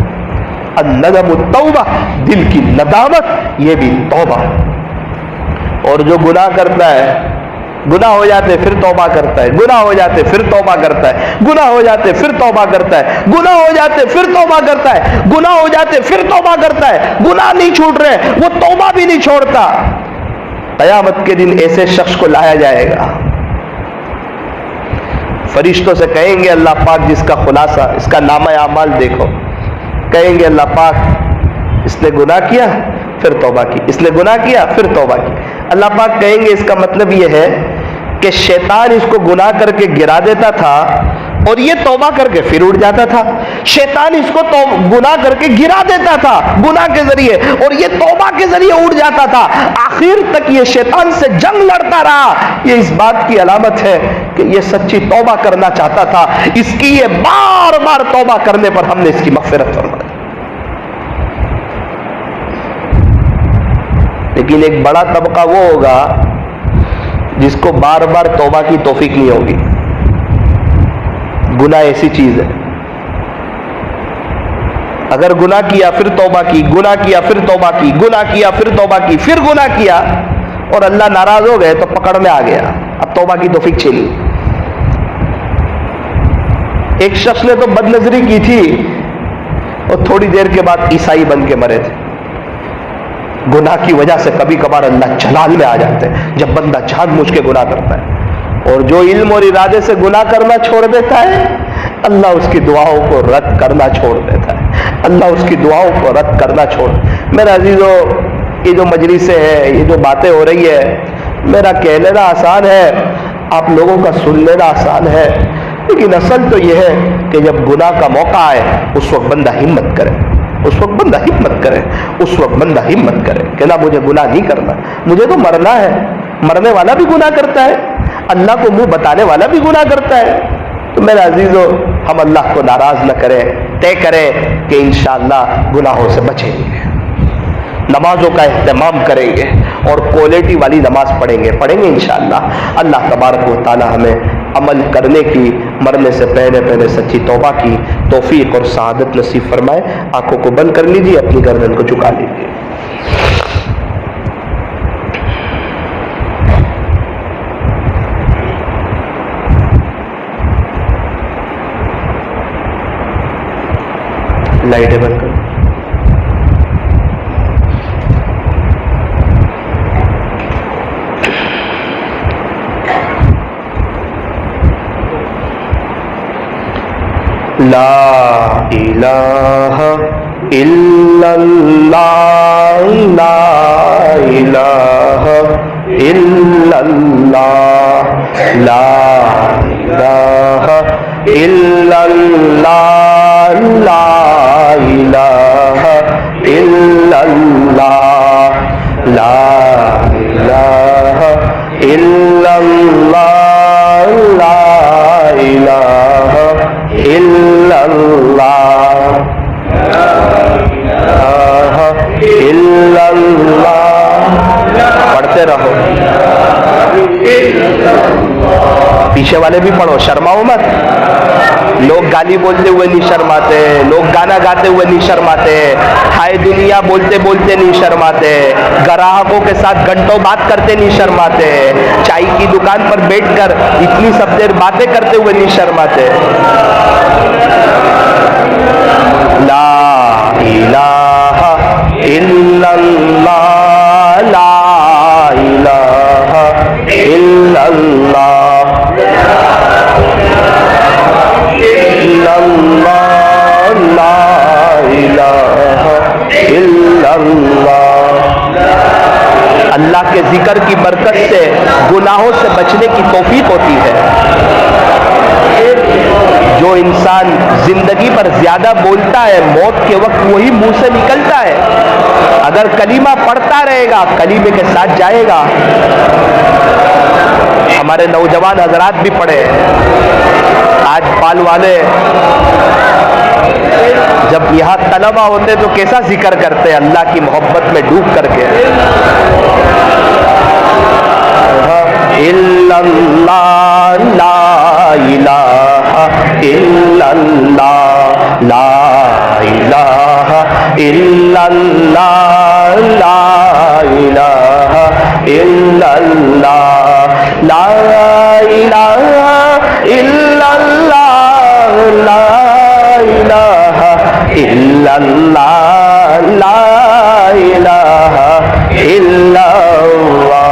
الندم التوبہ، دل کی ندامت، یہ بھی توبہ۔ اور جو گناہ کرتا ہے، گناہ ہو جاتے پھر توبہ کرتا ہے، گناہ ہو جاتے پھر توبہ کرتا ہے، گناہ ہو جاتے پھر توبہ کرتا ہے، گناہ ہو جاتے پھر توبہ کرتا ہے، گناہ ہو جاتے پھر توبہ کرتا ہے، گناہ نہیں چھوٹ رہے، وہ توبہ بھی نہیں چھوڑتا۔ قیامت کے دن ایسے شخص کو لایا جائے گا، فرشتوں سے کہیں گے اللہ پاک جس کا خلاصہ، اس کا نامہ اعمال دیکھو، کہیں گے اللہ پاک اس نے گناہ کیا پھر توبہ کی، اس نے گناہ کیا پھر توبہ کی۔ اللہ پاک کہیں گے اس کا مطلب یہ ہے کہ شیطان اس کو گناہ کر کے گرا دیتا تھا اور یہ توبہ کر کے پھر اٹھ جاتا تھا، شیطان اس کو گناہ کر کے گرا دیتا تھا گناہ کے ذریعے اور یہ توبہ کے ذریعے اٹھ جاتا تھا، آخر تک یہ شیطان سے جنگ لڑتا رہا۔ یہ اس بات کی علامت ہے کہ یہ سچی توبہ کرنا چاہتا تھا، اس کی یہ بار بار توبہ کرنے پر ہم نے اس کی مغفرت فرمائی۔ لیکن ایک بڑا طبقہ وہ ہوگا جس کو بار بار توبہ کی توفیق نہیں ہوگی۔ گناہ ایسی چیز ہے، اگر گناہ کیا پھر توبہ کی، گناہ کیا پھر توبہ کی، گناہ کیا پھر توبہ کی، پھر گناہ کیا اور اللہ ناراض ہو گئے تو پکڑ میں آ گیا، اب توبہ کی توفیق چھینی۔ ایک شخص نے تو بد نظری کی تھی اور تھوڑی دیر کے بعد عیسائی بن کے مرے تھے۔ گناہ کی وجہ سے کبھی کبھار اللہ جلال میں آ جاتے ہیں جب بندہ جان بوجھ کے گناہ کرتا ہے، اور جو علم اور ارادے سے گناہ کرنا چھوڑ دیتا ہے اللہ اس کی دعاؤں کو رد کرنا چھوڑ دیتا ہے، اللہ اس کی دعاؤں کو رد کرنا چھوڑ۔ میرے عزیزو، یہ جو مجلسیں ہیں، یہ جو باتیں ہو رہی ہے، میرا کہہ لینا آسان ہے، آپ لوگوں کا سن لینا آسان ہے، لیکن اصل تو یہ ہے کہ جب گناہ کا موقع آئے اس وقت بندہ ہمت کرے، اس وقت بندہ ہمت کرے، اس وقت بندہ ہمت کرے کہ نہ مجھے گناہ نہیں کرنا، مجھے تو مرنا ہے۔ مرنے والا بھی گناہ کرتا ہے، اللہ کو منہ بتانے والا بھی گناہ کرتا ہے۔ تو میرے عزیزو، ہم اللہ کو ناراض نہ کریں، طے کریں کہ انشاءاللہ گناہوں سے بچیں گے، نمازوں کا اہتمام کریں گے اور کوالٹی والی نماز پڑھیں گے انشاءاللہ۔ اللہ تبارک و تعالی ہمیں عمل کرنے کی، مرنے سے پہلے سچی توبہ کی توفیق اور سعادت نصیب فرمائے۔ آنکھوں کو بند کر لیجیے، اپنی گردن کو جھکا لیجیے۔ لائٹیں بند کر۔ لا الہ الا اللہ، لا الہ الا اللہ، لا الہ الا اللہ، لا الہ الا اللہ، لا الہ الا اللہ، لا الہ الا والے بھی پڑھو، شرماؤ مت. لوگ گالی بولتے ہوئے نہیں شرماتے، لوگ گانا گاتے ہوئے نہیں شرماتے، ہائے دنیا بولتے بولتے نہیں شرماتے، گراہکوں کے ساتھ گھنٹوں بات کرتے نہیں شرماتے، چائے کی دکان پر بیٹھ کر اتنی سب دیر باتیں کرتے ہوئے نہیں شرماتے. لا الہ الا اللہ، لا الہ الا اللہ، الا اللہ، لا الہ الا اللہ. اللہ کے ذکر کی برکت سے گناہوں سے بچنے کی توفیق ہوتی ہے. جو انسان زندگی پر زیادہ بولتا ہے موت کے وقت وہی منہ سے نکلتا ہے. اگر کلمہ پڑھتا رہے گا کلمے کے ساتھ جائے گا. ہمارے نوجوان حضرات بھی پڑھے. آج پال والے جب یہاں طلبہ ہوتے تو کیسا ذکر کرتے اللہ کی محبت میں ڈوب کر کے. الا اللہ، لا الہ الا اللہ، لا الہ الا اللہ، لا الہ الا اللہ، لا الہ الا اللہ، لا الہ الا اللہ، لا الہ الا اللہ،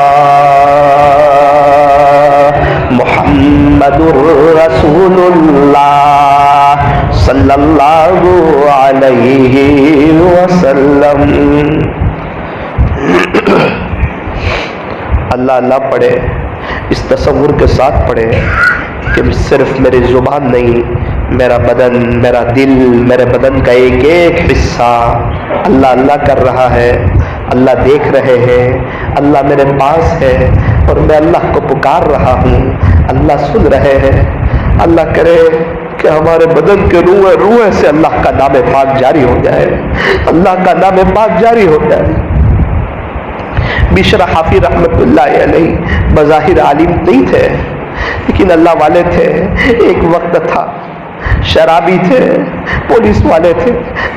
محمد رسول اللہ صلی اللہ علیہ وسلم. اللہ اللہ پڑھے، اس تصور کے ساتھ پڑھے کہ صرف میری زبان نہیں، میرا بدن، میرا دل، میرے بدن کا ایک ایک حصہ اللہ اللہ کر رہا ہے. اللہ دیکھ رہے ہیں، اللہ میرے پاس ہے اور میں اللہ کو پکار رہا ہوں. اللہ سن رہے ہیں. اللہ کرے کہ ہمارے بدن کے روح سے اللہ کا نام پاک جاری ہو جائے، اللہ کا نام پاک جاری ہو جائے. بشر حافی رحمت اللہ علیہ بظاہر عالم نہیں تھے لیکن اللہ والے تھے. ایک وقت تھا شرابی تھے، پولیس والے تھے.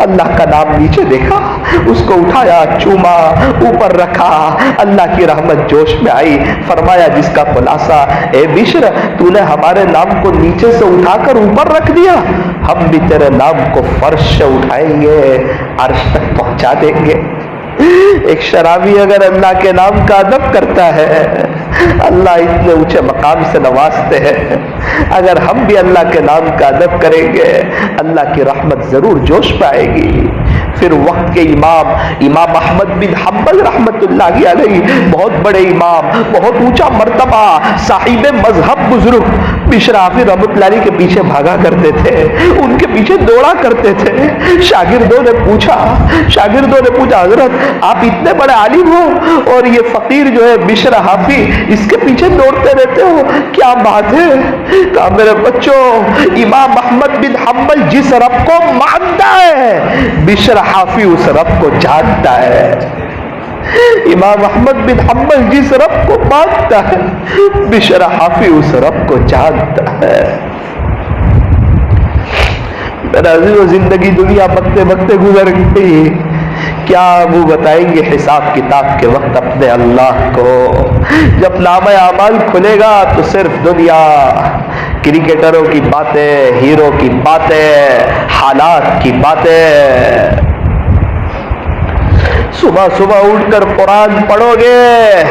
اللہ کا نام نیچے دیکھا، اس کو اٹھایا، چوما، اوپر رکھا. اللہ کی رحمت جوش میں آئی. فرمایا جس کا خلاصہ، اے بشر تو نے ہمارے نام کو نیچے سے اٹھا کر اوپر رکھ دیا، ہم بھی تیرے نام کو فرش سے اٹھائیں گے، عرش تک پہنچا دیں گے. ایک شرابی اگر اللہ کے نام کا ادب کرتا ہے اللہ اتنے اونچے مقام سے نوازتے ہیں. اگر ہم بھی اللہ کے نام کا ادب کریں گے اللہ کی رحمت ضرور جوش پائے گی. پھر وقت کے امام احمد بن حنبل رحمت اللہ علیہ، بہت بڑے امام، بہت اونچا مرتبہ، صاحب مذہب بزرگ، بشر حافی رحمت اللہ علیہ کے پیچھے بھاگا کرتے تھے، ان کے پیچھے دوڑا کرتے تھے. شاگردوں نے پوچھا حضرت آپ اتنے بڑے عالم ہو اور یہ فقیر جو ہے بشر حافی اس کے پیچھے دوڑتے رہتے ہو، کیا بات ہے؟ کہا میرے بچوں، امام احمد بن حنبل جس رب کو مانتا ہے بشر حافی اس رب کو جانتا ہے. امام احمد بن حنبل جس رب کو مانتا ہے بشر حافی اس رب کو جانتا ہے. میرا عزیزو، زندگی دنیا بکتے بکتے گزر گئی. کیا وہ بتائیں گے حساب کتاب کے وقت اپنے اللہ کو؟ جب نامہ اعمال کھلے گا تو صرف دنیا، کرکٹروں کی باتیں، ہیرو کی باتیں، حالات کی باتیں. صبح صبح اٹھ کر قرآن پڑھو گے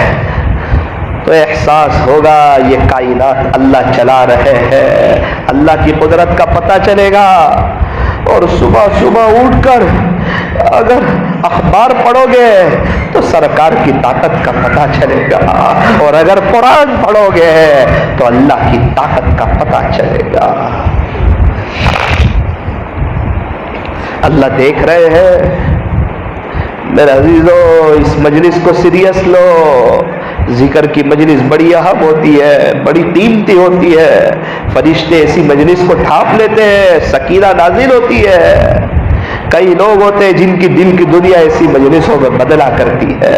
تو احساس ہوگا یہ کائنات اللہ چلا رہے ہیں، اللہ کی قدرت کا پتہ چلے گا. اور صبح صبح اٹھ کر اگر اخبار پڑھو گے تو سرکار کی طاقت کا پتہ چلے گا، اور اگر قرآن پڑھو گے تو اللہ کی طاقت کا پتہ چلے گا. اللہ دیکھ رہے ہیں. میرے عزیزو، اس مجلس کو سیریس لو. ذکر کی مجلس بڑی اہم ہوتی ہے، بڑی قیمتی ہوتی ہے. فرشتے ایسی مجلس کو ڈھانپ لیتے ہیں، سکینہ نازل ہوتی ہے. کئی لوگ ہوتے ہیں جن کی دل کی دنیا ایسی مجلسوں میں بدلا کرتی ہے.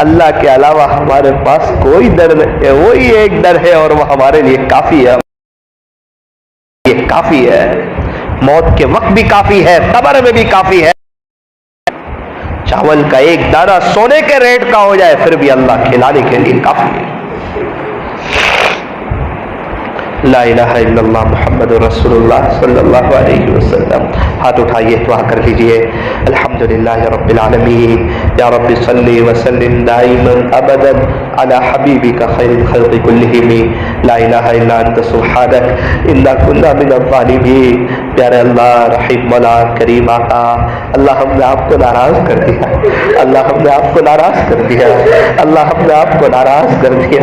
اللہ کے علاوہ ہمارے پاس کوئی در نہیں ہے، وہی ایک در ہے اور وہ ہمارے لیے کافی ہے، یہ کافی ہے، موت کے وقت بھی کافی ہے، قبر میں بھی کافی ہے۔ چاول کا ایک دانہ سونے کے ریٹ کا ہو جائے پھر بھی اللہ کھلانے کے لیے کافی ہے۔ لا الہ الا اللہ محمد رسول اللہ صلی اللہ علیہ وسلم۔ ہاتھ اٹھائیے، دعا کر لیجئے۔ الحمدللہ رب العالمین، یا رب صلی وسلم دائما ابدا علی حبیبک خیر الخلق کلہم، لا الہ الا انت سبحانک انا کنا من الظالمین۔ پیارے اللہ، رحیم مولا، کریم آقا، اللہ ہم نے آپ کو ناراض کر دیا، اللہ ہم نے آپ کو ناراض کر دیا، اللہ ہم نے آپ کو ناراض کر دیا،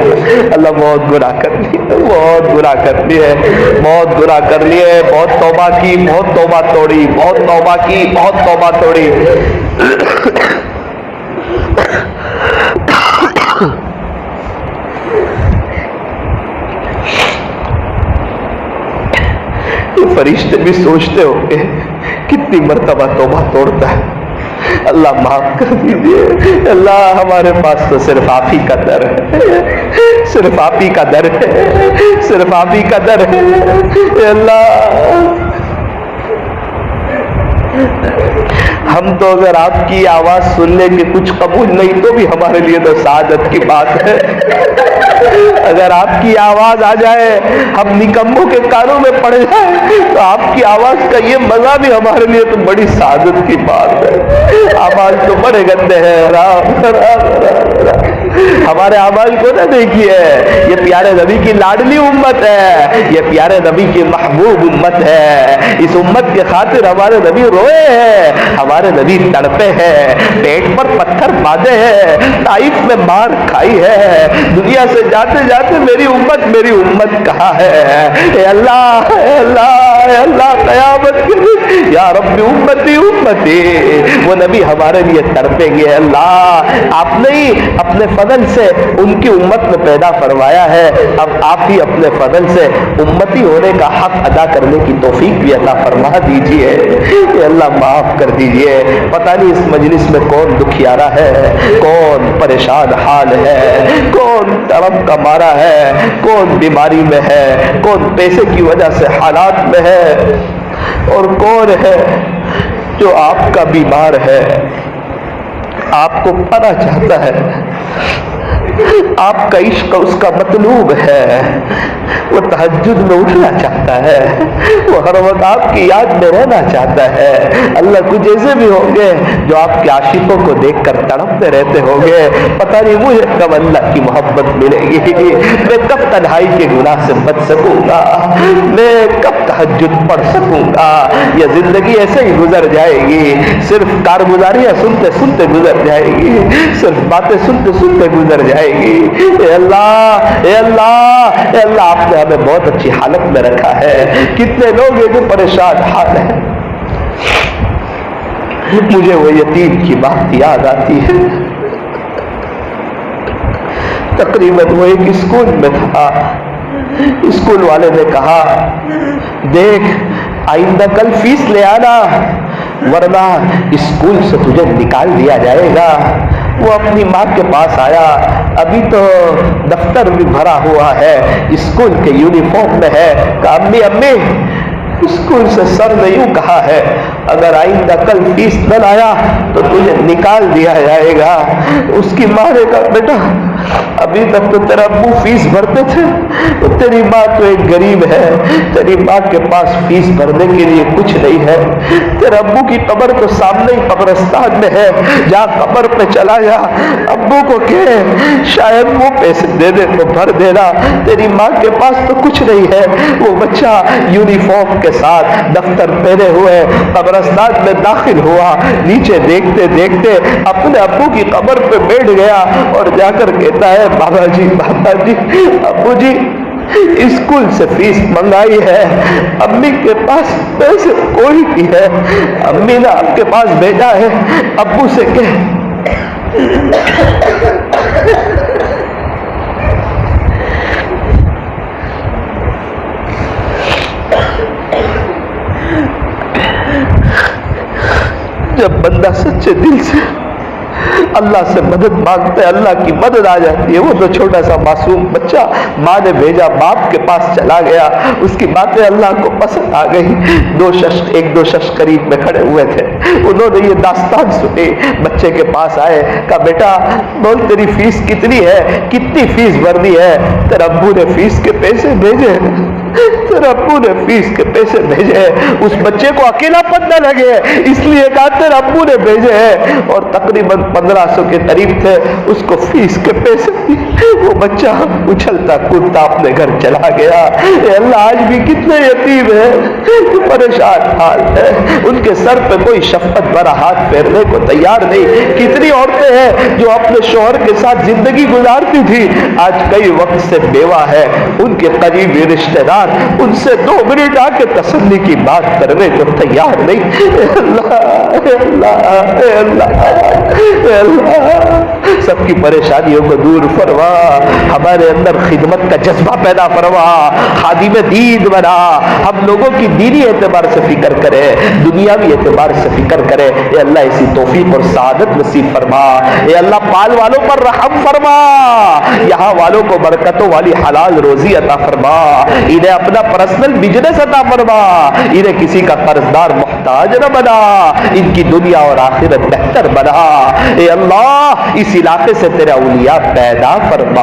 اللہ بہت گناہ کر لیے، بہت گناہ کر لیے، بہت گناہ کر لیے، بہت توبہ کی، بہت توبہ توڑی، بہت توبہ کی، بہت توبہ توڑی۔ یہ فرشتے بھی سوچتے ہوں گے کتنی مرتبہ توبہ توڑتا ہے۔ اللہ معاف کر دیجیے، اللہ ہمارے پاس تو صرف آپ ہی کا در ہے، صرف آپ ہی کا در ہے، صرف آپ ہی کا در ہے۔ اللہ ہم تو اگر آپ کی آواز سننے کے کچھ قبول نہیں تو بھی ہمارے لیے تو سعادت کی بات ہے۔ اگر آپ کی آواز آ جائے، ہم نکموں کے کانوں میں پڑ جائے تو آپ کی آواز کا یہ مزہ بھی ہمارے لیے تو بڑی سعادت کی بات ہے۔ آواز تو بڑے گندے ہیں، رام رام رام رام۔ ہمارے اعمال کو نہ دیکھیے، یہ پیارے نبی کی لاڈلی امت ہے، یہ پیارے نبی کی محبوب امت ہے۔ اس امت کے خاطر ہمارے نبی روئے ہیں، ہمارے نبی تڑپے ہیں، پیٹ پر پتھر باندھے ہیں، طائف میں مار کھائی ہے، دنیا سے جاتے جاتے میری امت کہاں ہے؟ اے اللہ، اے اللہ، اے اللہ، قیامت کے دن یا رب امتی امتی، وہ نبی ہمارے لیے تڑپیں گے۔ اللہ آپ نے ہی اپنے فضل سے ان کی امت میں پیدا فرمایا ہے، اب آپ ہی اپنے فضل سے امتی ہونے کا حق ادا کرنے کی توفیق بھی عطا فرما دیجئے۔ اے اللہ معاف کر دیجئے، پتہ نہیں اس مجلس میں کون دکھیارا ہے، کون پریشان حال ہے، کون تڑپ کا مارا ہے، کون بیماری میں ہے، کون پیسے کی وجہ سے حالات میں ہے، اور کون ہے جو آپ کا بیمار ہے، آپ کو پانا چاہتا ہے، آپ کا عشق اس کا مطلوب ہے، وہ تہجد میں اٹھنا چاہتا ہے، وہ ہر وقت آپ کی یاد میں رہنا چاہتا ہے۔ اللہ کچھ ایسے بھی ہوں گے جو آپ کے عاشقوں کو دیکھ کر تڑپتے رہتے ہوں گے، پتہ نہیں مجھے کب اللہ کی محبت ملے گی، میں کب تنہائی کے گناہ سے بچ سکوں گا، میں کب تہجد پڑھ سکوں گا، یہ زندگی ایسے ہی گزر جائے گی، صرف کارگزاریاں سنتے سنتے گزر جائے گی، صرف باتیں سنتے سنتے گزر جائے گی۔ اے اللہ، اے اللہ، اے اللہ، آپ نے ہمیں بہت اچھی حالت میں رکھا ہے، کتنے لوگ ہیں جو پریشان حال ہیں۔ مجھے وہ یتیم کی بات یاد آتی ہے، تقریباً وہ ایک اسکول میں تھا، اسکول والے نے کہا دیکھ آئندہ کل فیس لے آنا ورنہ اسکول سے تجھے نکال دیا جائے گا۔ وہ اپنی ماں کے پاس آیا، ابھی تو دفتر بھی بھرا ہوا ہے، اسکول کے یونیفارم میں ہے، کہا امی امی اسکول سے سر نے یوں کہا ہے اگر آئندہ کل فیس نہ لایا تو تجھے نکال دیا جائے گا۔ اس کی ماں نے کہا بیٹا ابھی تک تو تیرا ابو فیس بھرتے تھے، تو تیری ماں تو ایک غریب ہے، تیری ماں کے پاس فیس بھرنے کے لیے کچھ نہیں ہے، تیرے ابو کی قبر تو سامنے ہی قبرستان میں ہے، جا قبر پہ چلا جا، ابو کو کہے شاید وہ پیسے دے دے تو بھر دینا، تیری ماں کے پاس تو کچھ نہیں ہے۔ وہ بچہ یونیفارم کے ساتھ دفتر پہنے ہوئے قبرستان میں داخل ہوا، نیچے دیکھتے دیکھتے اپنے ابو کی قبر پہ بیٹھ گیا اور جا کر کہتا ہے بابا جی ابو جی اسکول سے فیس منگائی ہے، امی کے پاس پیسے کوئی نہیں ہے، امی نے آپ کے پاس بھیجا ہے، ابو سے کہہ۔ جب بندہ سچے دل سے اللہ سے مدد مانگتے ہیں، اللہ کی مدد آ جاتی ہے۔ وہ تو چھوٹا سا معصوم بچہ ماں نے بھیجا، باپ کے پاس چلا گیا، اس کی باتیں اللہ کو پسند آ گئی۔ ایک دو شخص قریب میں کھڑے ہوئے تھے، انہوں نے یہ داستان سنی، بچے کے پاس آئے، کہا بیٹا بول تیری فیس کتنی ہے، کتنی فیس بھرنی ہے؟ تیرے ابو نے فیس کے پیسے بھیجے، تیرے ابو نے فیس کے پیسے بھیجے۔ اس بچے کو اکیلا پن نہ لگے اس لیے کہا تیرے ابو نے بھیجے ہیں، اور تقریباً 1500 کے قریب تھے، اس کو فیس کے پیسے دیے۔ وہ بچہ اچھلتا کودتا اپنے گھر چلا گیا۔ اے اللہ آج بھی کتنے یتیم ہیں، پریشان حال ہے، ان کے سر پہ کوئی شفقت بھرا ہاتھ پھیرنے کو تیار نہیں۔ کتنی عورتیں ہیں جو اپنے شوہر کے ساتھ زندگی گزارتی تھی، آج کئی وقت سے بیوہ ہے، ان کے قریبی رشتہ دار ان سے 2 منٹ آ کے تسلی کی بات کرنے کو تیار نہیں۔ اے اللہ اے اللہ اے اللہ اے اللہ، سب کی پریشانیوں کو دور فرما، ہمارے اندر خدمت کا جذبہ پیدا فرما، خادم دین بنا، ہم لوگوں کی دینی اعتبار سے فکر کرے، دنیاوی اعتبار سے فکر کرے۔ اے اللہ اسی توفیق اور سعادت نصیب فرما۔ اے اللہ پال والوں پر رحم فرما، یہاں والوں کو برکتوں والی حلال روزی عطا فرما، انہیں اپنا پرسنل بزنس عطا فرما، انہیں کسی کا قرضدار محتاج نہ بنا، ان کی دنیا اور آخرت بہتر بنا۔ اے اللہ اس علاقے سے تیرے اولیاء پیدا فرما۔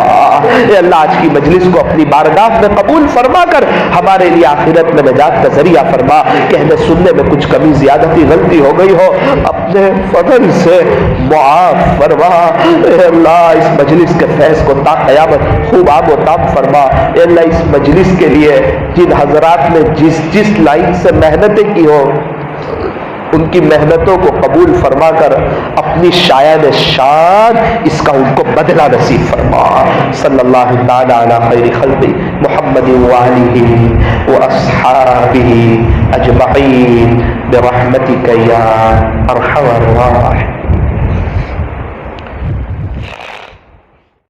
اے اللہ آج کی مجلس کو اپنی بارگاہ میں قبول فرما کر ہمارے لیے آخرت میں نجات کا ذریعہ فرما۔ کہنے سننے میں کچھ کمی زیادتی غلطی ہو گئی ہو اپنے فضل سے معاف فرما۔ اے اللہ اس مجلس کے فیض کو تا قیامت خوب آب و تاب فرما۔ اے اللہ اس مجلس کے لیے جن حضرات نے جس لائن سے محنتیں کی ہو ان کی محنتوں کو قبول فرما کر اپنی شایان شان اس کا ان کو بدلہ نصیب فرما۔ صلی اللہ تعالی علی خیر خلق محمد وآلہ واصحابہ اجمعین برحمتک یا ارحم الراحمین۔